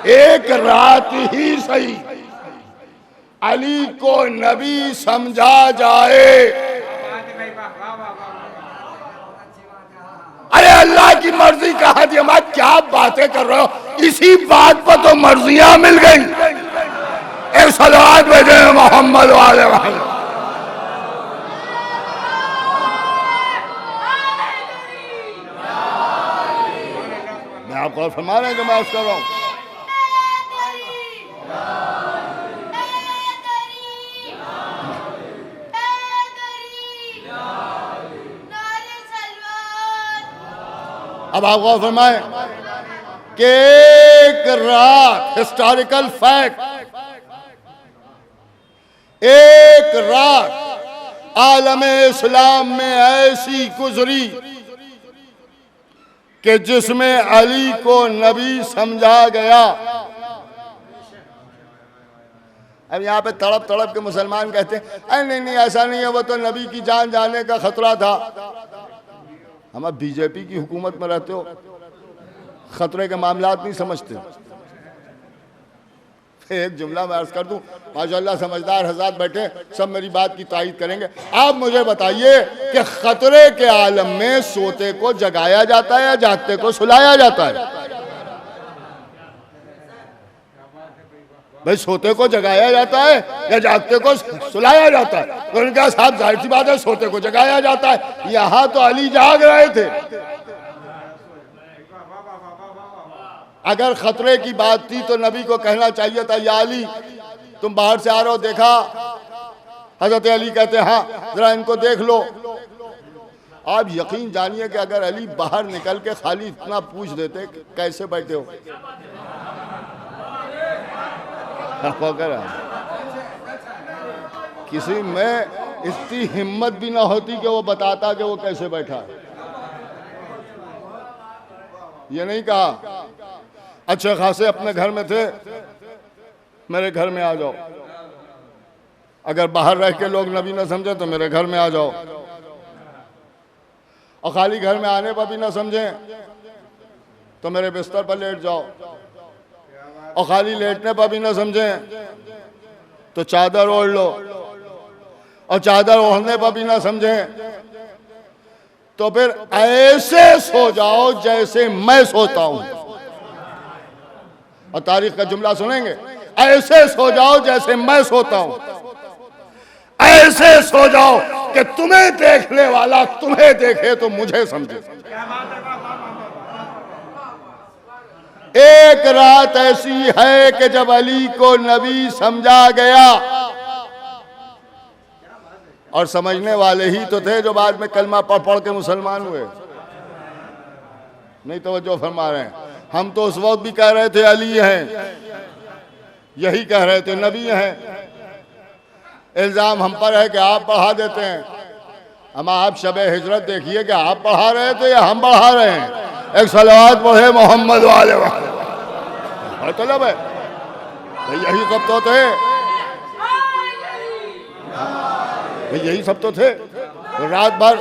एक रात ही सही अली को नबी समझा जाए। अरे अल्लाह की मर्जी कहा थी, हम क्या बातें कर रहे हो? इसी बात पर तो मर्जियां मिल गई। एक सलावत भेजे मोहम्मद वाले वाले। मैं आपको फरमा रहे हैं जो मैं अर्ज कर रहा हूं। अब आप गौर फरमाएं कि एक रात, हिस्टोरिकल फैक्ट, एक रात आलम इस्लाम में ऐसी गुजरी कि जिसमें अली को नबी समझा गया। अब यहाँ पे तड़प तड़प के मुसलमान कहते हैं अरे नहीं ऐसा नहीं है, वो तो नबी की जान जाने का खतरा था। हम अब बीजेपी की हुकूमत में रहते हो, खतरे के मामलात नहीं समझते। एक जुमला मैं अर्ज कर दूं, माशाअल्लाह समझदार हज़रात बैठे, सब मेरी बात की तायीद करेंगे। आप मुझे बताइए कि खतरे के आलम में सोते को जगाया जाता है या जागते को सुलाया जाता है? भाई सोते को जगाया जाता है या जागते को सुलाया जाता है? तो उनका साहब जाहिर सी बात है सोते को जगाया जाता है। यहां तो अली जाग रहे थे। अगर खतरे की बात थी तो नबी को कहना चाहिए था या अली तुम बाहर से आ रहे हो, देखा? हजरत अली कहते हाँ जरा इनको देख लो। आप यकीन जानिए कि अगर अली बाहर निकल के खाली इतना पूछ देते कैसे बैठे हो, किसी में इतनी हिम्मत भी ना होती कि वो बताता कि वो कैसे बैठा है। ये नहीं कहा अच्छे खासे अपने घर में थे, मेरे घर में आ जाओ। अगर बाहर रह के लोग नबी ना समझे तो मेरे घर में आ जाओ, और खाली घर में आने पर भी ना समझें तो मेरे बिस्तर पर लेट जाओ, और खाली लेटने पर भी ना समझें तो चादर ओढ़ लो, और चादर ओढ़ने पर भी ना समझें तो फिर ऐसे सो जाओ जैसे मैं सोता हूं। और तारीख का जुमला सुनेंगे, ऐसे सो जाओ जैसे मैं सोता हूं, ऐसे सो जाओ कि तुम्हें देखने वाला तुम्हें देखे तो मुझे समझे। एक रात ऐसी है कि जब अली को नबी समझा गया, और समझने वाले ही तो थे जो बाद में कलमा पढ़ पढ़ के मुसलमान हुए। नहीं तवज्जो फरमा रहे हैं। हम तो उस वक्त भी कह रहे थे अली हैं, यही कह रहे थे नबी हैं। इल्जाम हम पर है कि आप पढ़ा देते हैं। हम आप शबे हिजरत देखिए कि आप पढ़ा रहे थे या हम पढ़ा रहे हैं। एक सलावत पढ़े मोहम्मद वाले मतलब है यही सब तो थे, यही सब तो थे। रात भर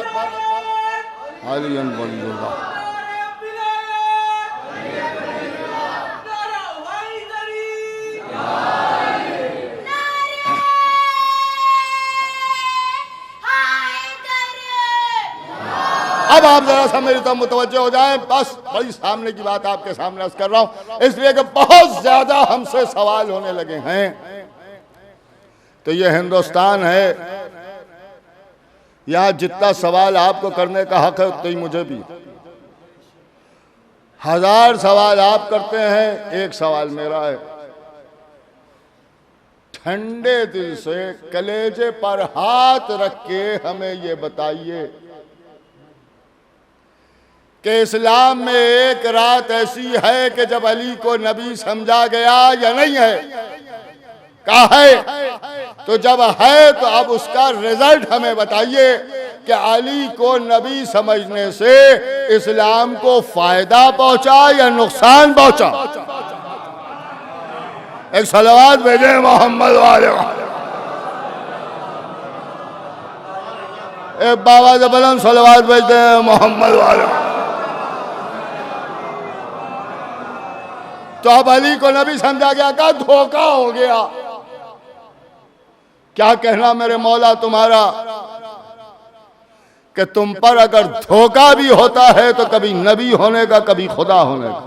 अब आप जरा सा मेरी तरफ मुतवज्जो हो जाएं। बस बड़ी सामने की बात आपके सामने अर्ज कर रहा हूं, इसलिए कि बहुत ज्यादा हमसे सवाल होने लगे हैं। तो ये हिंदुस्तान है, यहां जितना सवाल आपको करने का हक है उतना ही मुझे भी। 1000 सवाल आप करते हैं, एक सवाल मेरा है। ठंडे दिल से कलेजे पर हाथ रख के हमें ये बताइए कि इस्लाम में एक रात ऐसी है कि जब अली को नबी समझा गया या नहीं है? कहा है तो जब है तो अब उसका रिजल्ट हमें बताइए कि अली को नबी समझने से इस्लाम को फायदा पहुंचा या नुकसान पहुंचा। एक सलावत भेजे मोहम्मद वाले, एक बाबा से बुलंद सलावत भेजते हैं मोहम्मद वाले। तो अब अली को नबी समझा गया, का धोखा हो गया। क्या कहना मेरे मौला तुम्हारा कि तुम पर अगर धोखा भी होता है तो कभी नबी होने का कभी खुदा होने का।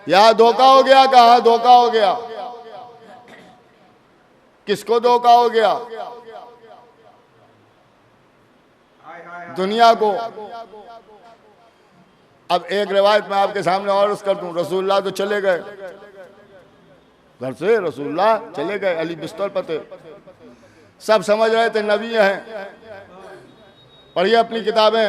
या धोखा हो गया, कहा धोखा हो गया, किसको धोखा हो गया? दुनिया को। अब एक रिवायत मैं आपके सामने और अर्ज कर दूं। रसूलुल्लाह तो चले गए घर से, रसूलुल्लाह चले गए, अली बिस्तर पर थे, सब समझ रहे थे नबी हैं। पढ़िए अपनी किताबें।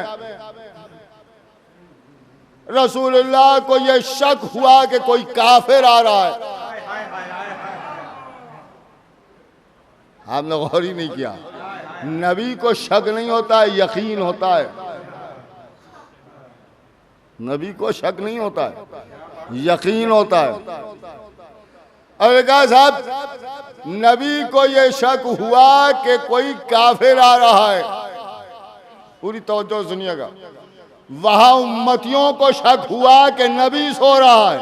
रसूलुल्लाह को यह शक हुआ कि कोई काफिर आ रहा है। आपने गौर ही नहीं किया, नबी को शक नहीं होता है, यकीन होता है। नबी को शक नहीं होता है, यकीन होता है। और कहा साहब नबी को यह शक हुआ कि कोई काफिर आ रहा है। पूरी तवज्जो सुनिएगा। वहां उम्मतियों को शक हुआ कि नबी सो रहा है,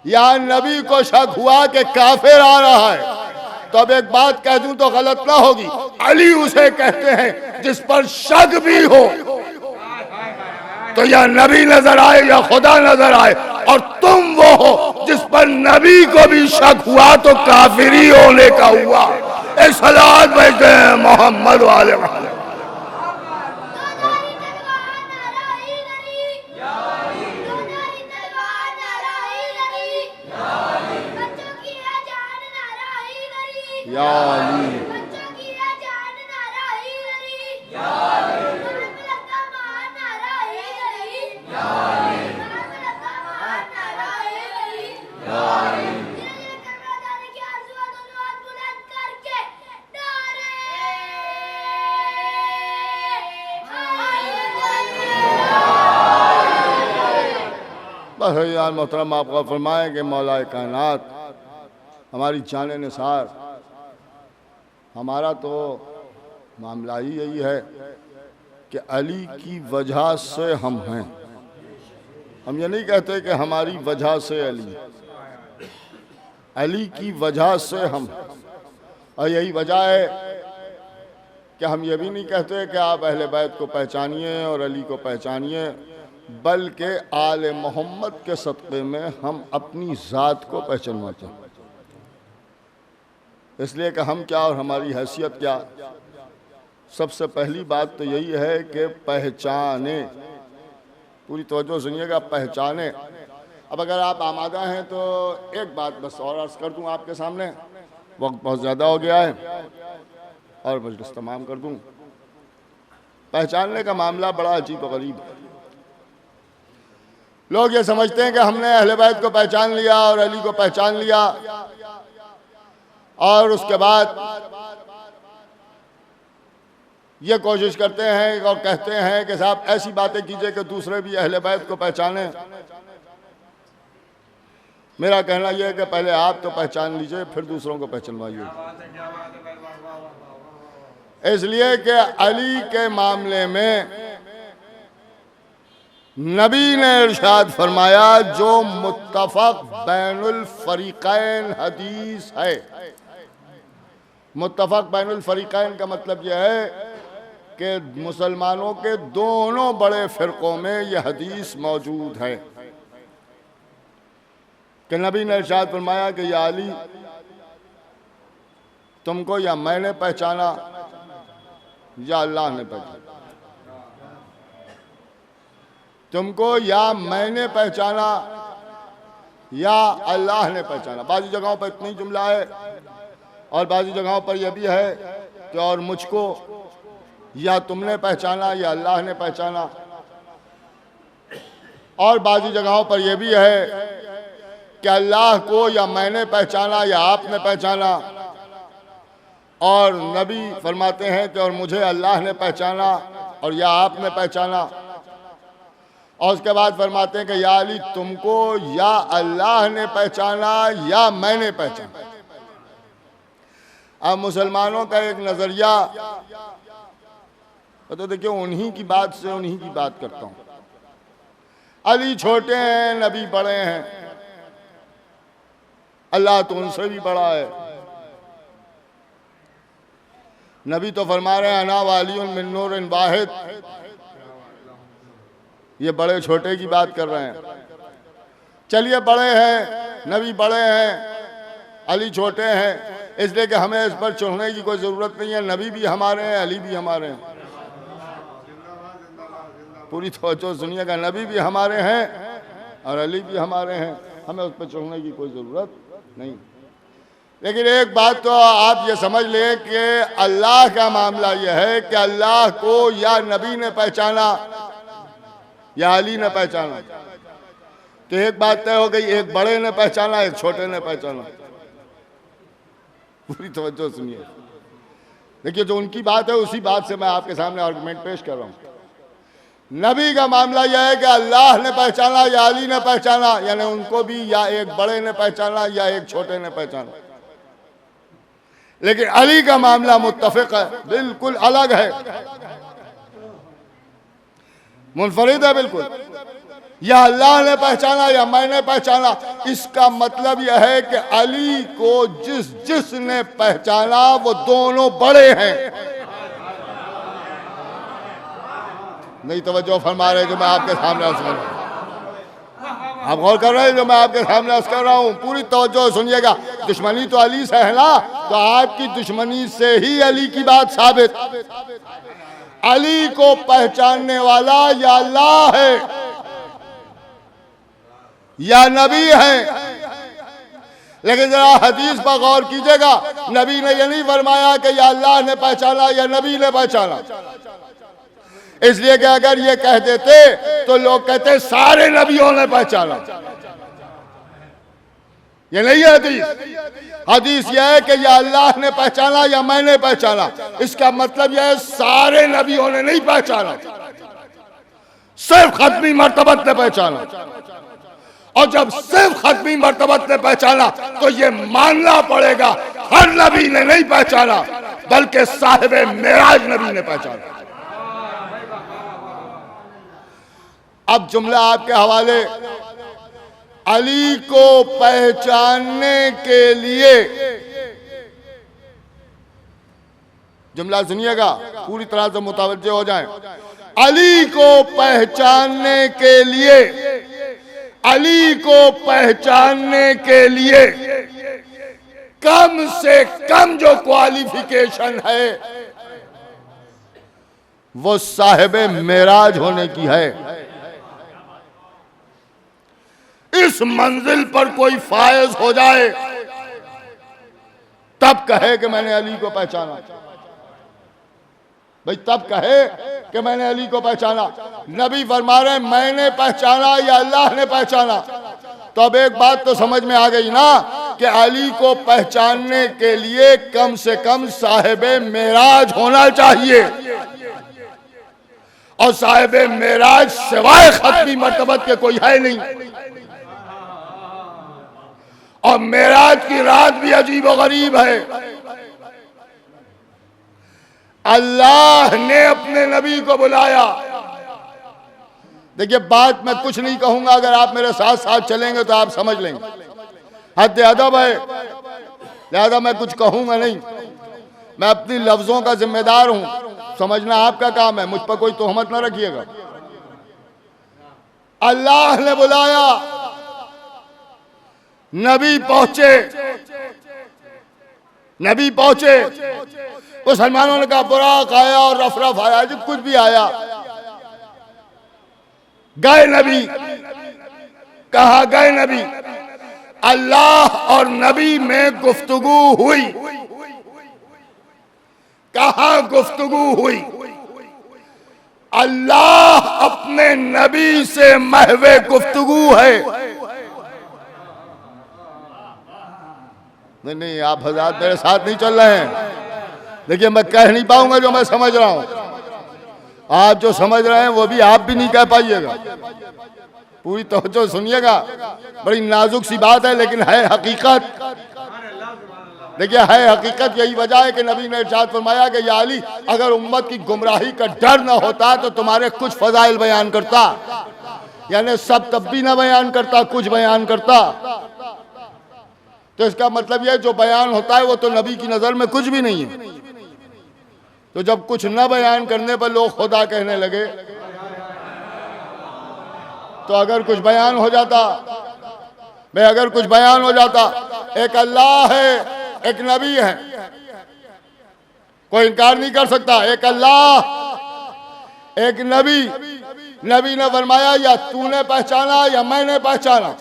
या नबी को शक हुआ कि काफिर आ रहा है। तो अब एक बात कह दूं तो गलत ना होगी, अली उसे कहते हैं जिस पर शक भी हो तो या नबी नजर आए या खुदा नजर आए, और तुम वो हो जिस पर नबी को भी शक हुआ तो काफिरी होने का हुआ। एक सलात भेजते हैं मोहम्मद वाले। या अली बस यार मोहतरम, आप गौर फरमाएं कि मौला कायनात हमारी जान निसार, हमारा तो मामला ही यही है कि अली की वजह से हम हैं। हम ये नहीं कहते कि हमारी वजह से अली, अली की वजह से हम। और यही वजह है कि हम ये भी नहीं कहते कि आप अहले बैत को पहचानिए और अली को पहचानिए, बल्कि आले मोहम्मद के सदक़े में हम अपनी ज़ात को पहचानवाते हैं। इसलिए कि हम क्या और हमारी हैसियत क्या। सबसे पहली बात तो यही है कि पहचाने, पूरी तवज्जो सुनिएगा, पहचाने। अब अगर आप आमादा हैं तो एक बात बस और अर्ज़ कर दूं आपके सामने, वक्त बहुत ज़्यादा हो गया है और मजलिस तमाम कर दूं। पहचानने का मामला बड़ा अजीब व गरीब है। लोग ये समझते हैं कि हमने अहले बैत को पहचान लिया और अली को पहचान लिया और उसके बाद ये कोशिश करते हैं और कहते हैं कि साहब ऐसी बातें कीजिए कि दूसरे भी अहले बैत को पहचाने। मेरा कहना यह है कि पहले आप तो पहचान लीजिए, फिर दूसरों को पहचानवाइए। इसलिए कि अली के मामले में नबी ने इरशाद फरमाया, जो मुत्तफक बैनुल फरीक़ैन हदीस है। मुत्तफक बैनुल फरीक़ैन का मतलब यह है कि मुसलमानों के दोनों बड़े फ़िरक़ों में यह हदीस मौजूद है कि नबी ने इरशाद फरमाया कि या अली, तुमको या मैंने पहचाना या अल्लाह ने पहचाना। तुमको या मैंने पहचाना या अल्लाह ने पहचाना। बाज़ी जगहों पर इतनी जुमला है और बाज़ी जगहों पर यह भी है कि और मुझको या तुमने पहचाना या अल्लाह ने पहचाना। और बाज़ी जगहों पर यह भी है कि अल्लाह को या मैंने पहचाना या आपने पहचाना। और नबी फरमाते हैं कि और मुझे अल्लाह ने पहचाना और या आपने पहचाना। और उसके बाद फरमाते हैं कि या अली, तुमको या अल्लाह ने पहचाना या मैंने पहचाना। अब मुसलमानों का एक नज़रिया, तो देखिए उन्हीं की बात से उन्हीं की बात करता हूँ। अली छोटे हैं, नबी बड़े हैं, अल्लाह तो उनसे भी बड़ा है। नबी तो फरमा रहे हैं अना वालियुन मिन नूरिन वाहिद। ये बड़े छोटे की बात कर रहे हैं। चलिए बड़े हैं, नबी बड़े हैं, अली छोटे हैं, इसलिए कि हमें इस पर चढ़ने की कोई ज़रूरत नहीं है। नबी भी हमारे हैं, अली भी हमारे हैं। पूरी तवज्जो सुनिएगा, नबी भी हमारे हैं और अली भी हमारे हैं, हमें उस पर चढ़ने की कोई ज़रूरत नहीं। लेकिन एक बात तो आप ये समझ लें कि अल्लाह का मामला यह है कि अल्लाह को या नबी ने पहचाना या अली ने पहचाना। तो एक बात तय हो गई, एक बड़े ने पहचाना, एक छोटे ने पहचाना। पूरी तवज्जो सुनिए। देखिए जो उनकी बात है उसी बात से मैं आपके सामने आर्गुमेंट पेश कर रहा हूँ। नबी का मामला यह है कि अल्लाह ने पहचाना या अली ने पहचाना, यानी उनको भी या एक बड़े ने पहचाना या एक छोटे ने पहचाना। लेकिन अली का मामला मुत्तफिक है, बिल्कुल अलग है, मुनफरिद है बिल्कुल। या अल्लाह ने पहचाना या मैंने पहचाना, इसका मतलब यह है कि अली को जिसने पहचाना वो दोनों बड़े हैं। नहीं तवज्जो फरमा रहे जो मैं आपके सामने अर्ज कर रहा हूं। आप गौर कर रहे हैं जो मैं आपके सामने अर्ज कर रहा हूं। पूरी तवज्जो सुनिएगा। दुश्मनी तो अली से है ना, तो आपकी दुश्मनी से ही अली की बात साबित। अली को पहचानने वाला या अल्लाह है या नबी है। लेकिन जरा हदीस पर गौर कीजिएगा, नबी ने यह नहीं फरमाया कि या अल्लाह ने पहचाना या नबी ने पहचाना। इसलिए कि अगर ये कह देते तो लोग कहते सारे नबियों ने पहचाना। ये नहीं है हदीस। हदीस यह है कि या अल्लाह ने पहचाना या मैंने पहचाना। इसका मतलब यह है सारे नबियों ने नहीं पहचाना, सिर्फ खत्मी मर्तबत ने पहचाना। और जब सिर्फ खत्मी मर्तबत ने पहचाना तो ये मानना पड़ेगा हर नबी ने नहीं पहचाना, बल्कि साहिबे मेराज नबी ने पहचाना। अब जुमला आपके हवाले। अली को पहचानने के लिए, जुमला सुनिएगा पूरी तरह से मुतवज्जे हो जाएं। अली को पहचानने के लिए, अली को पहचानने के लिए कम से कम जो क्वालिफिकेशन है वो साहिबे मेराज होने की है। इस मंजिल पर कोई फायज हो जाए तब कहे कि मैंने अली को पहचाना, भाई तब कहे कि मैंने अली को पहचाना। नबी फरमा रहे मैंने पहचाना या अल्लाह ने पहचाना। तो अब एक बात तो समझ में आ गई ना कि अली को पहचानने के लिए कम से कम साहिबे मेराज होना चाहिए, और साहिबे मेराज सिवाय खत्मी मर्तबत के कोई है नहीं। और मेराज की रात भी अजीब व गरीब है। अल्लाह ने अपने नबी को बुलाया। देखिए बात मैं कुछ नहीं कहूंगा, अगर आप मेरे साथ साथ चलेंगे तो आप समझ लेंगे। हद अदब है, लिहाजा मैं कुछ कहूंगा नहीं। मैं अपनी लफ्जों का जिम्मेदार हूं, समझना आपका काम है, मुझ पर कोई तोहमत ना रखिएगा। अल्लाह ने बुलाया, नबी पहुंचे, नबी पहुंचे। मुसलमानों ने कहा बुराक आया और रफरफ आया, जब कुछ भी आया। गए नबी, कहा गए नबी, अल्लाह और नबी में गुफ्तगू हुई। कहां गुफ्तगू हुई? अल्लाह अपने नबी से महवे गुफ्तगू है। नहीं, आप हज़रात मेरे साथ नहीं चल रहे हैं। देखिए मैं कह नहीं पाऊंगा जो मैं समझ रहा हूं, आप जो समझ रहे हैं वो भी आप भी नहीं कह पाइएगा। पूरी तवज्जो सुनिएगा, बड़ी नाजुक सी बात है लेकिन है हकीकत। देखिए है हकीकत। यही वजह है कि नबी ने इरशाद फरमाया कि या अली, अगर उम्मत की गुमराही का डर न होता तो तुम्हारे कुछ फजाइल बयान करता, यानी सब तब भी ना बयान करता, कुछ बयान करता। तो इसका मतलब यह जो बयान होता है वो तो नबी की नजर में कुछ भी नहीं है। तो जब कुछ न बयान करने पर लोग खुदा कहने लगे, तो अगर कुछ बयान हो जाता, भाई अगर कुछ बयान हो जाता, एक अल्लाह है, एक नबी है, कोई इनकार नहीं कर सकता। एक अल्लाह, एक नबी। नबी ने फरमाया या तूने पहचाना या मैंने पहचाना,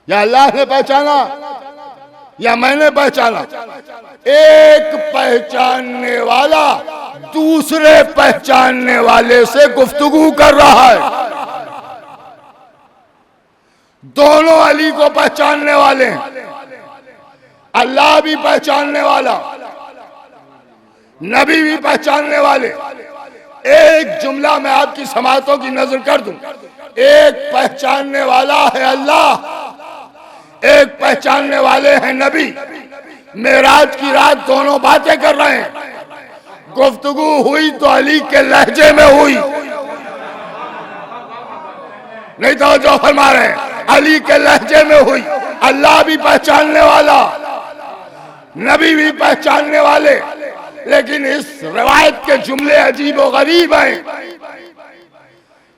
या अल्लाह ने पहचाना या मैंने पहचाना। एक पहचानने वाला दूसरे पहचानने वाले से गुफ्तगू कर रहा है। दोनों अली को पहचानने वाले हैं, अल्लाह भी पहचानने वाला, नबी भी पहचानने वाले। एक जुमला मैं आपकी समातों की नजर कर दूं, एक पहचानने वाला है अल्लाह, एक पहचानने वाले हैं नबी। मेराज की रात दोनों बातें कर रहे हैं। गुफ्तगू हुई तो अली के लहजे में हुई, नहीं तो जो फरमा रहे हैं अली के लहजे में हुई। अल्लाह भी पहचानने वाला, नबी भी पहचानने वाले। लेकिन इस रिवायत के जुमले अजीब व गरीब हैं।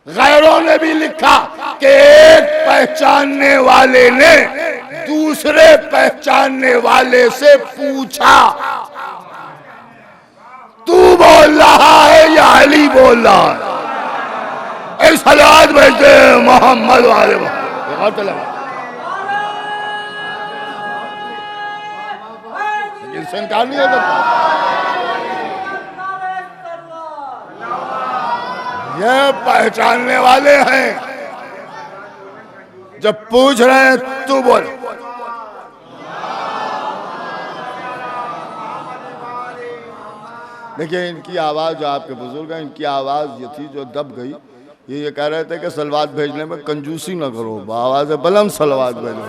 गैरों ने भी लिखा कि एक पहचानने वाले ने दूसरे पहचानने वाले से पूछा, तू बोल रहा है या अली बोल रहा है? इस हालात भेजते मोहम्मद वाले इनसे इनकार नहीं हो सकता। ये पहचानने वाले हैं, जब पूछ रहे हैं तू बोल। देखिए इनकी आवाज, जो आपके बुजुर्ग हैं, इनकी आवाज ये थी जो दब गई। ये कह रहे थे कि सलवात भेजने में कंजूसी ना करो, आवाज़ बुलंद सलवात भेजो।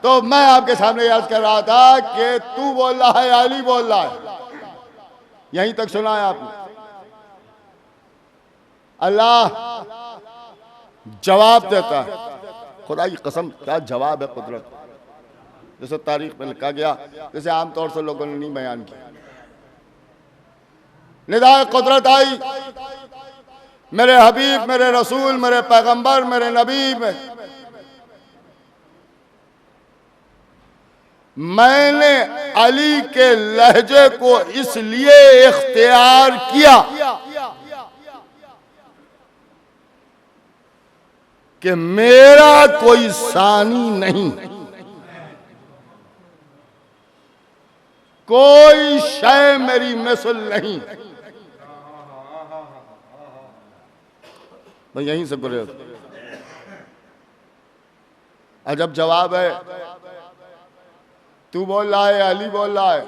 तो मैं आपके सामने याद कर रहा था कि तू बोल रहा है, अली बोल रहा है, यहीं तक सुना है आपने। अल्लाह जवाब देता है, खुदा की कसम क्या जवाब है कुदरत। जैसे तारीख में लिखा गया, जैसे आमतौर से लोगों ने नहीं बयान किया। निदाए कुदरत आई, मेरे हबीब, मेरे रसूल, मेरे पैगंबर, मेरे नबी में मैंने अली के लहजे को इसलिए इख्तियार किया कि मेरा कोई सानी नहीं, कोई शय मेरी मिसल नहीं। भाई यहीं से बुरे अजब जवाब है। तू बोल रहा है, अली बोल रहा है,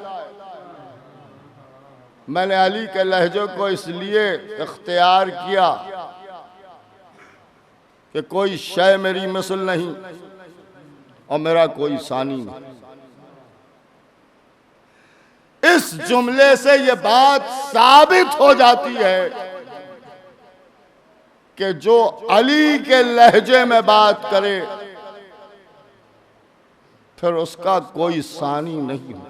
मैंने अली के लहजे को इसलिए इख्तियार किया कि कोई शय मेरी मिसल नहीं और मेरा कोई सानी नहीं। इस जुमले से यह बात साबित हो जाती है कि जो अली के लहजे में बात करे फिर उसका कोई सानी नहीं हो,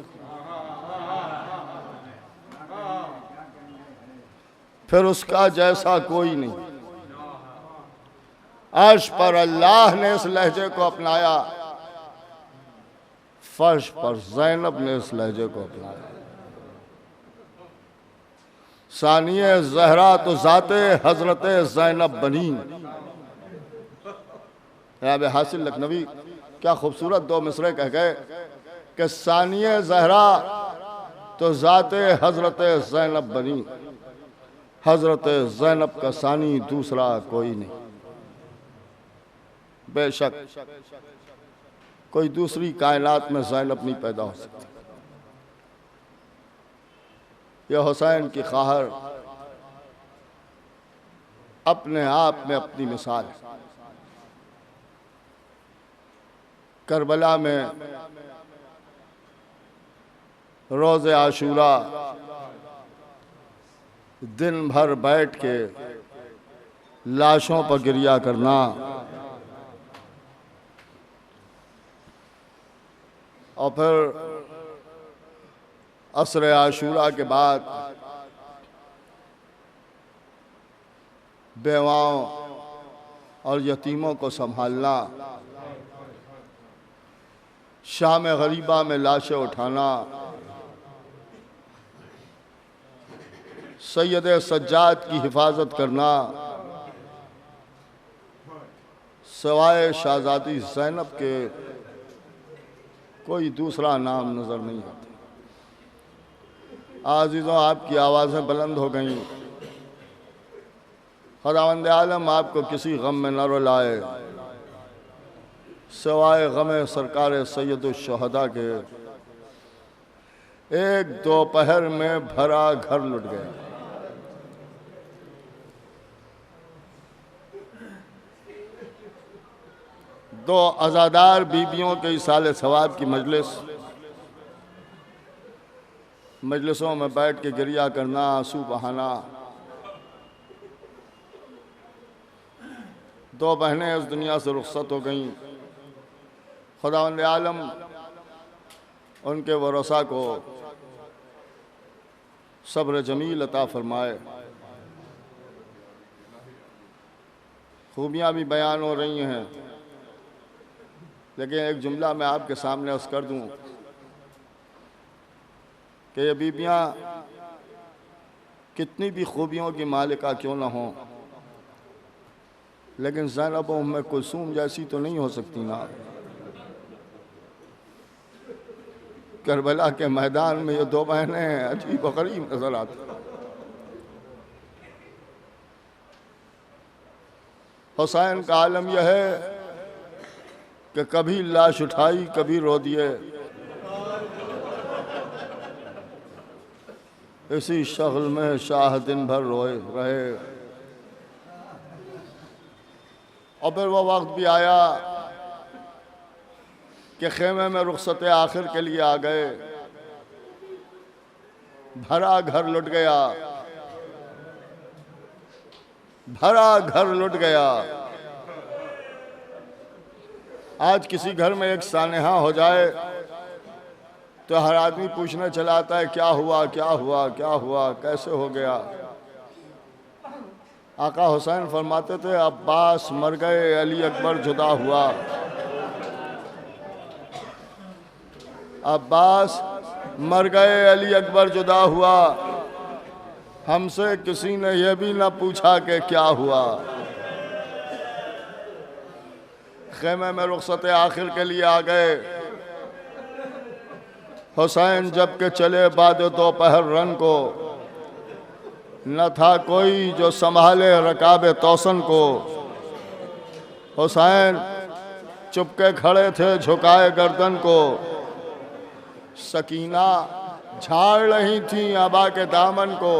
फिर उसका जैसा कोई नहीं। अर्श पर अल्लाह ने इस लहजे को अपनाया, फर्श पर ज़ैनब ने इस लहजे को अपनाया। सानिए ज़हरा तो ज़ाते हज़रत ज़ैनब बनी। जनाब हासिल लखनवी क्या खूबसूरत दो मिसरे कह गए कि सानिए ज़हरा तो ज़ाते हज़रत ज़ैनब बनी, हज़रत ज़ैनब का सानी दूसरा कोई नहीं। बेशक कोई दूसरी कायनात में ज़ैनब नहीं पैदा हो सकती। यह हुसैन की ख़ाहर अपने आप में अपनी मिसाल है। करबला में रोज़े आशूरा दिन भर बैठ के लाशों पर गिरिया करना और फिर असर आशूरा के बाद बेवाओं और यतीमों को संभालना, शाम गरीबा में लाशें उठाना, सैयद सज्जाद की हिफाजत करना, सवाए शाहजादी ज़ैनब के कोई दूसरा नाम नज़र नहीं आता। आज़ीज़ों, आपकी आवाज़ें बुलंद हो गईं। खुदावंद आलम आपको किसी गम में न रुलाए, सवाए गमे सरकार सैयद शुहदा के। एक दोपहर में भरा घर लुट गया। दो अज़ादार बीबियों के इसाले सवाब की मजलिसों में बैठ के गिरिया करना, आंसू बहाना। दो बहनें इस दुनिया से रुखसत हो गईं। खुदावंद आलम उनके वरसा को सब्र जमील अता फरमाए। खूबियाँ भी बयान हो रही हैं, लेकिन एक जुमला मैं आपके सामने अर्ज़ कर दूं कि ये बीबियाँ कितनी भी खूबियों की मालिका क्यों ना हों, लेकिन ज़ैनब उम्मे कुलसूम जैसी तो नहीं हो सकती ना। करबला के मैदान में ये दो बहनें अजीब व गरीब नजर आती। हुसैन का आलम यह है कि कभी लाश उठाई, कभी रो दिए। इसी शगल में शाह दिन भर रोए रहे। और फिर वो वक्त भी आया कि खेमे में रुखसत आखिर के लिए आ गए। भरा घर लुट गया, भरा घर लुट गया। आज किसी घर में एक सानेहा हो जाए तो हर आदमी पूछने चला आता है क्या हुआ, क्या हुआ, क्या हुआ, कैसे हो गया। आका हुसैन फरमाते थे अब्बास मर गए, अली अकबर जुदा हुआ। अब्बास मर गए, अली अकबर जुदा हुआ। हमसे किसी ने यह भी ना पूछा कि क्या हुआ। खेमे में रुखसत आखिर के लिए आ गए। हुसैन जब के चले बाद दोपहर रन को, न था कोई जो संभाले रकाबे तौसन को। हुसैन चुपके खड़े थे झुकाए गर्दन को। सकीना झाड़ रही थी अबा के दामन को।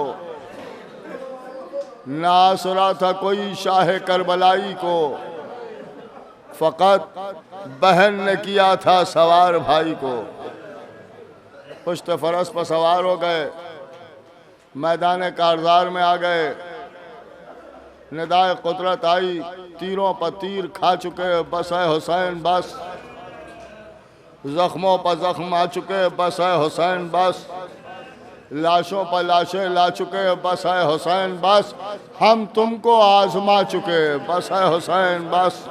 ना आसरा था कोई शाह करबलाई को, फकत बहन ने किया था सवार भाई को। पुश्त फरस पर सवार हो गए, मैदान कारज़ार में आ गए। निदाए कुदरत आई, तीरों पर तीर खा चुके बस है हुसैन बस। जख्मों पर जख्म आ चुके बस है हुसैन बस। लाशों पर लाशें ला चुके बस है हुसैन बस। हम तुमको आजमा चुके बस है हुसैन बस।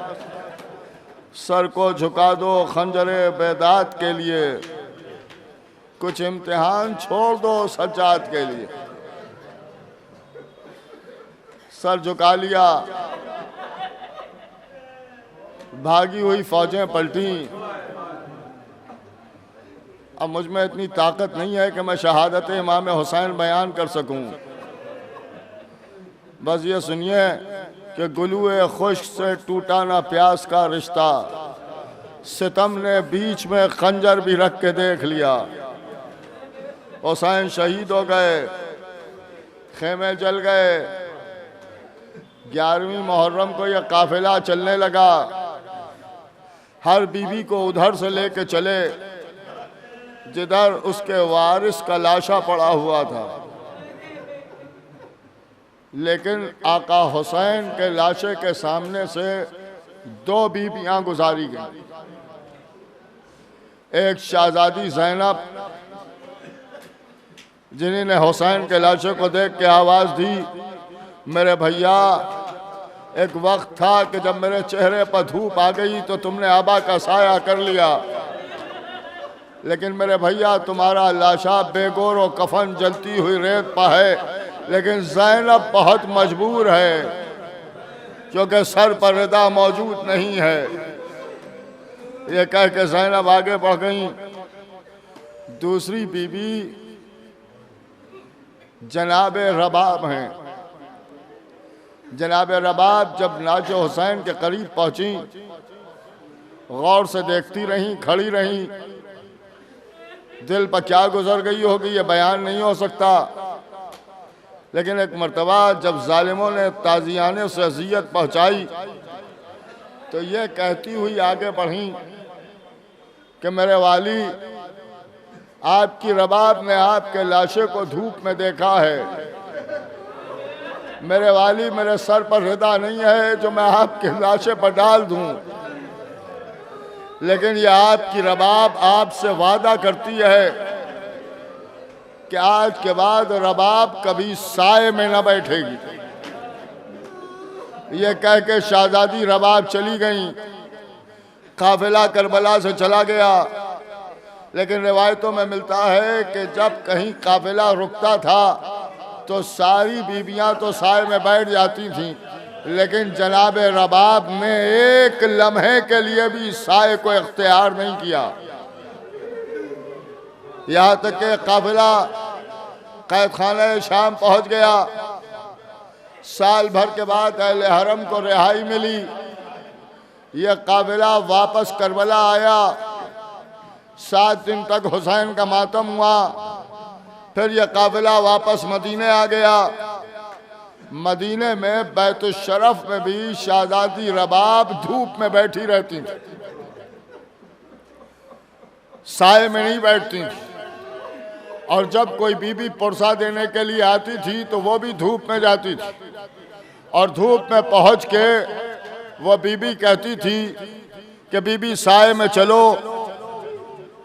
सर को झुका दो खंजरे बेदात के लिए, कुछ इम्तिहान छोड़ दो सज्जाद के लिए। सर झुका लिया, भागी हुई फौजें पलटी। अब मुझ में इतनी ताकत नहीं है कि मैं शहादत इमाम हुसैन बयान कर सकूं। बस ये सुनिए कि गुलूए खुश्क से टूटा ना प्यास का रिश्ता। सितम ने बीच में खंजर भी रख के देख लिया। हुसैन शहीद हो गए, खेमे जल गए। 11वीं मुहर्रम को यह काफिला चलने लगा। हर बीबी को उधर से लेके चले जिधर उसके वारिस का लाशा पड़ा हुआ था। लेकिन आका हुसैन के लाशे के सामने से 2 बीबियां गुजारी गईं। एक शहजादी ज़ैनब, जिन्होंने हुसैन के लाशे को देख के आवाज़ दी, मेरे भैया एक वक्त था कि जब मेरे चेहरे पर धूप आ गई तो तुमने आबा का साया कर लिया, लेकिन मेरे भैया तुम्हारा लाशा बेगोर और कफन जलती हुई रेत पर है। लेकिन ज़ैनब बहुत मजबूर है क्योंकि सर पर रिदा मौजूद नहीं है। ये कह के ज़ैनब आगे बढ़ गई। दूसरी बीबी जनाब रबाब हैं। जनाब रबाब जब नाजो हुसैन के करीब पहुंची, गौर से देखती रहीं, खड़ी रहीं। दिल पर क्या गुजर गई होगी ये बयान नहीं हो सकता। लेकिन एक मर्तबा जब जालिमों ने ताजियाने से अजियत पहुंचाई तो ये कहती हुई आगे बढ़ी कि मेरे वाली, आपकी रबाब ने आपके लाशे को धूप में देखा है। मेरे वाली, मेरे सर पर रिदा नहीं है जो मैं आपके लाशे पर डाल दूं, लेकिन यह आपकी रबाब आपसे वादा करती है कि आज के बाद रबाब कभी साए में न बैठेगी। ये कह के शहजादी रबाब चली गई। काफिला करबला से चला गया। लेकिन रिवायतों में मिलता है कि जब कहीं काफिला रुकता था तो सारी बीबियां तो साए में बैठ जाती थीं, लेकिन जनाब रबाब ने एक लम्हे के लिए भी साए को इख्तियार नहीं किया। यहाँ तक कि काफिला कैदखाना शाम पहुँच गया। साल भर के बाद अहले हरम को रिहाई मिली। यह काफिला वापस करबला आया। 7 दिन तक हुसैन का मातम हुआ। फिर यह काफिला वापस मदीने आ गया। मदीने में बैतुल शरफ में भी शहजादी रबाब धूप में बैठी रहती थी, साए में नहीं बैठती थी। और जब कोई बीबी पुरसा देने के लिए आती थी तो वो भी धूप में जाती थी, और धूप में पहुंच के वो बीबी कहती थी कि बीबी साए में चलो,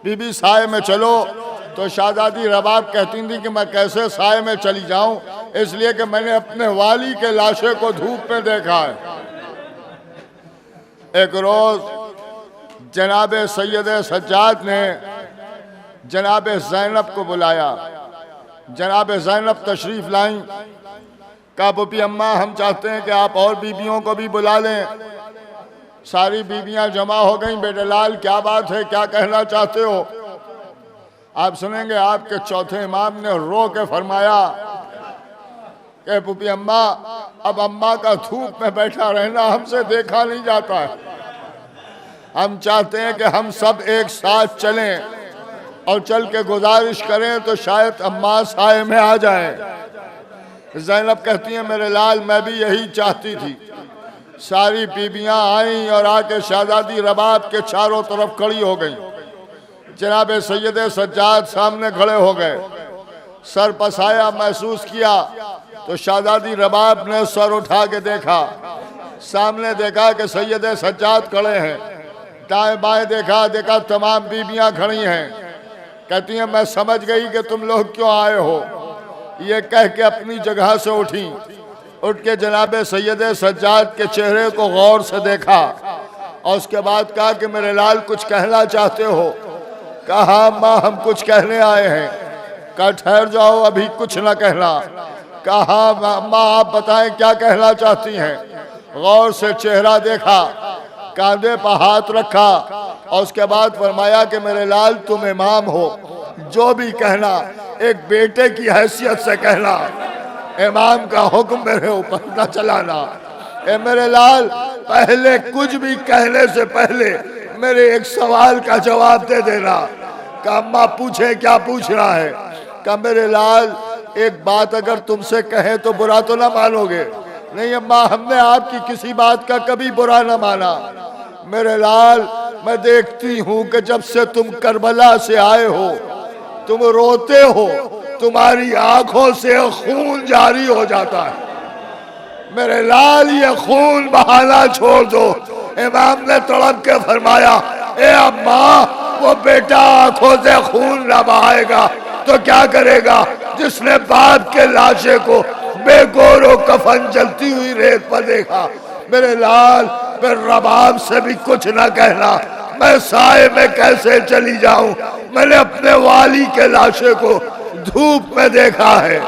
बीबी साए में चलो। तो शहजादी रबाब कहती थी कि मैं कैसे साए में चली जाऊं, इसलिए कि मैंने अपने वाली के लाशे को धूप में देखा है। एक रोज जनाब सैयद सज्जाद ने जनाब ज़ैनब को बुलाया। जनाब ज़ैनब तशरीफ लाई। कहा पुपी अम्मा, हम चाहते हैं कि आप और बीबियों को भी बुला लें। सारी बीबियां जमा हो गईं। बेटे लाल, क्या बात है, क्या कहना चाहते हो? आप सुनेंगे आपके चौथे इमाम ने रो के फरमाया कि पुपी अम्मा, अब अम्मा का धूप में बैठा रहना हमसे देखा नहीं जाता है। हम चाहते हैं कि हम सब एक साथ चलें और चल के गुजारिश करें तो शायद अम्मा साए में आ जाएं। ज़ैनब कहती है मेरे लाल, मैं भी यही चाहती थी। सारी बीबियां आईं और आके शहजादी रबाब के चारों तरफ खड़ी हो गईं। जनाब सैयद सज्जाद सामने खड़े हो गए। सर पसाया महसूस किया तो शहजादी रबाब ने सर उठा के देखा। सामने देखा कि सैयद सज्जाद खड़े हैं। दाएं बाएं देखा, देखा तमाम बीबियां खड़ी हैं। कहती हैं मैं समझ गई कि तुम लोग क्यों आए हो। ये कह के अपनी जगह से उठी। उठ के जनाब सैयद सज्जाद के चेहरे को गौर से देखा और उसके बाद कहा कि मेरे लाल, कुछ कहना चाहते हो? कहा माँ, हम कुछ कहने आए हैं। कहा ठहर जाओ, अभी कुछ ना कहना। कहा माँ, आप बताएं क्या कहना चाहती हैं? गौर से चेहरा देखा, कांधे पर हाथ रखा और उसके बाद फरमाया कि मेरे लाल, तुम इमाम हो, जो भी कहना एक बेटे की हैसियत से कहना, इमाम का हुक्म मेरे ऊपर न चलाना। ए मेरे लाल, पहले कुछ भी कहने से पहले मेरे एक सवाल का जवाब दे देना। का अम्मा पूछे क्या पूछ रहा है? का मेरे लाल, एक बात अगर तुमसे कहे तो बुरा तो ना मानोगे? नहीं अम्मा, हमने आपकी किसी बात का कभी बुरा ना माना। मेरे लाल, मैं देखती हूँ कि जब से तुम करबला से आए हो तुम रोते हो, तुम्हारी आंखों से खून जारी हो जाता है। मेरे लाल, ये खून बहाना छोड़ दो। इमाम ने तड़प के फरमाया, ए अम्मा, वो बेटा आंखों से खून न बहाएगा तो क्या करेगा जिसने बाप के लाशे को बेगौरो कफन जलती हुई रेत पर देखा। मेरे लाल, मैं रबाब से भी कुछ ना कहना। मैं साए में कैसे चली जाऊं? मैंने अपने वाली के लाशे को धूप में देखा है।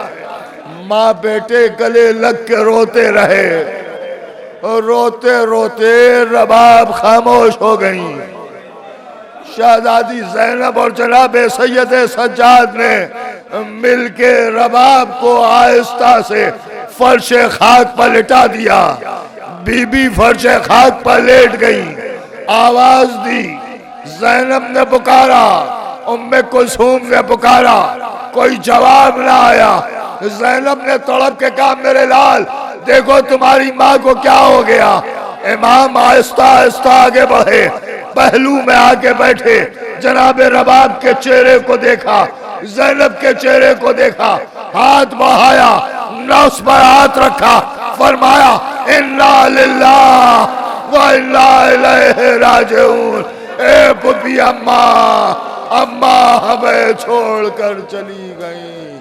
माँ बेटे गले लग के रोते रहे और रोते रोते रबाब खामोश हो गई। शहजादी ज़ैनब और जनाब सैयद सज्जाद ने मिलके रबाब को आहिस्ता से फर्श खाक पर लिटा दिया। बीबी फर्श खाक पर लेट गई। आवाज दी, ज़ैनब ने पुकारा, उम्मे कुलसूम ने पुकारा, कोई जवाब ना आया। ज़ैनब ने तड़प के कहा, मेरे लाल देखो तुम्हारी माँ को क्या हो गया। इमाम आहिस्ता आहिस्ता आगे बढ़े, पहलू में आके बैठे। जनाब रबाब के चेहरे को देखा, ज़ैनब के चेहरे को देखा, हाथ बढ़ाया, नफ्स पर हाथ रखा, फरमाया इन्ना लिल्लाह व इन्ना इलैहि राजिऊन। ए पुपी अम्मा, अम्मा हमें छोड़कर चली गई।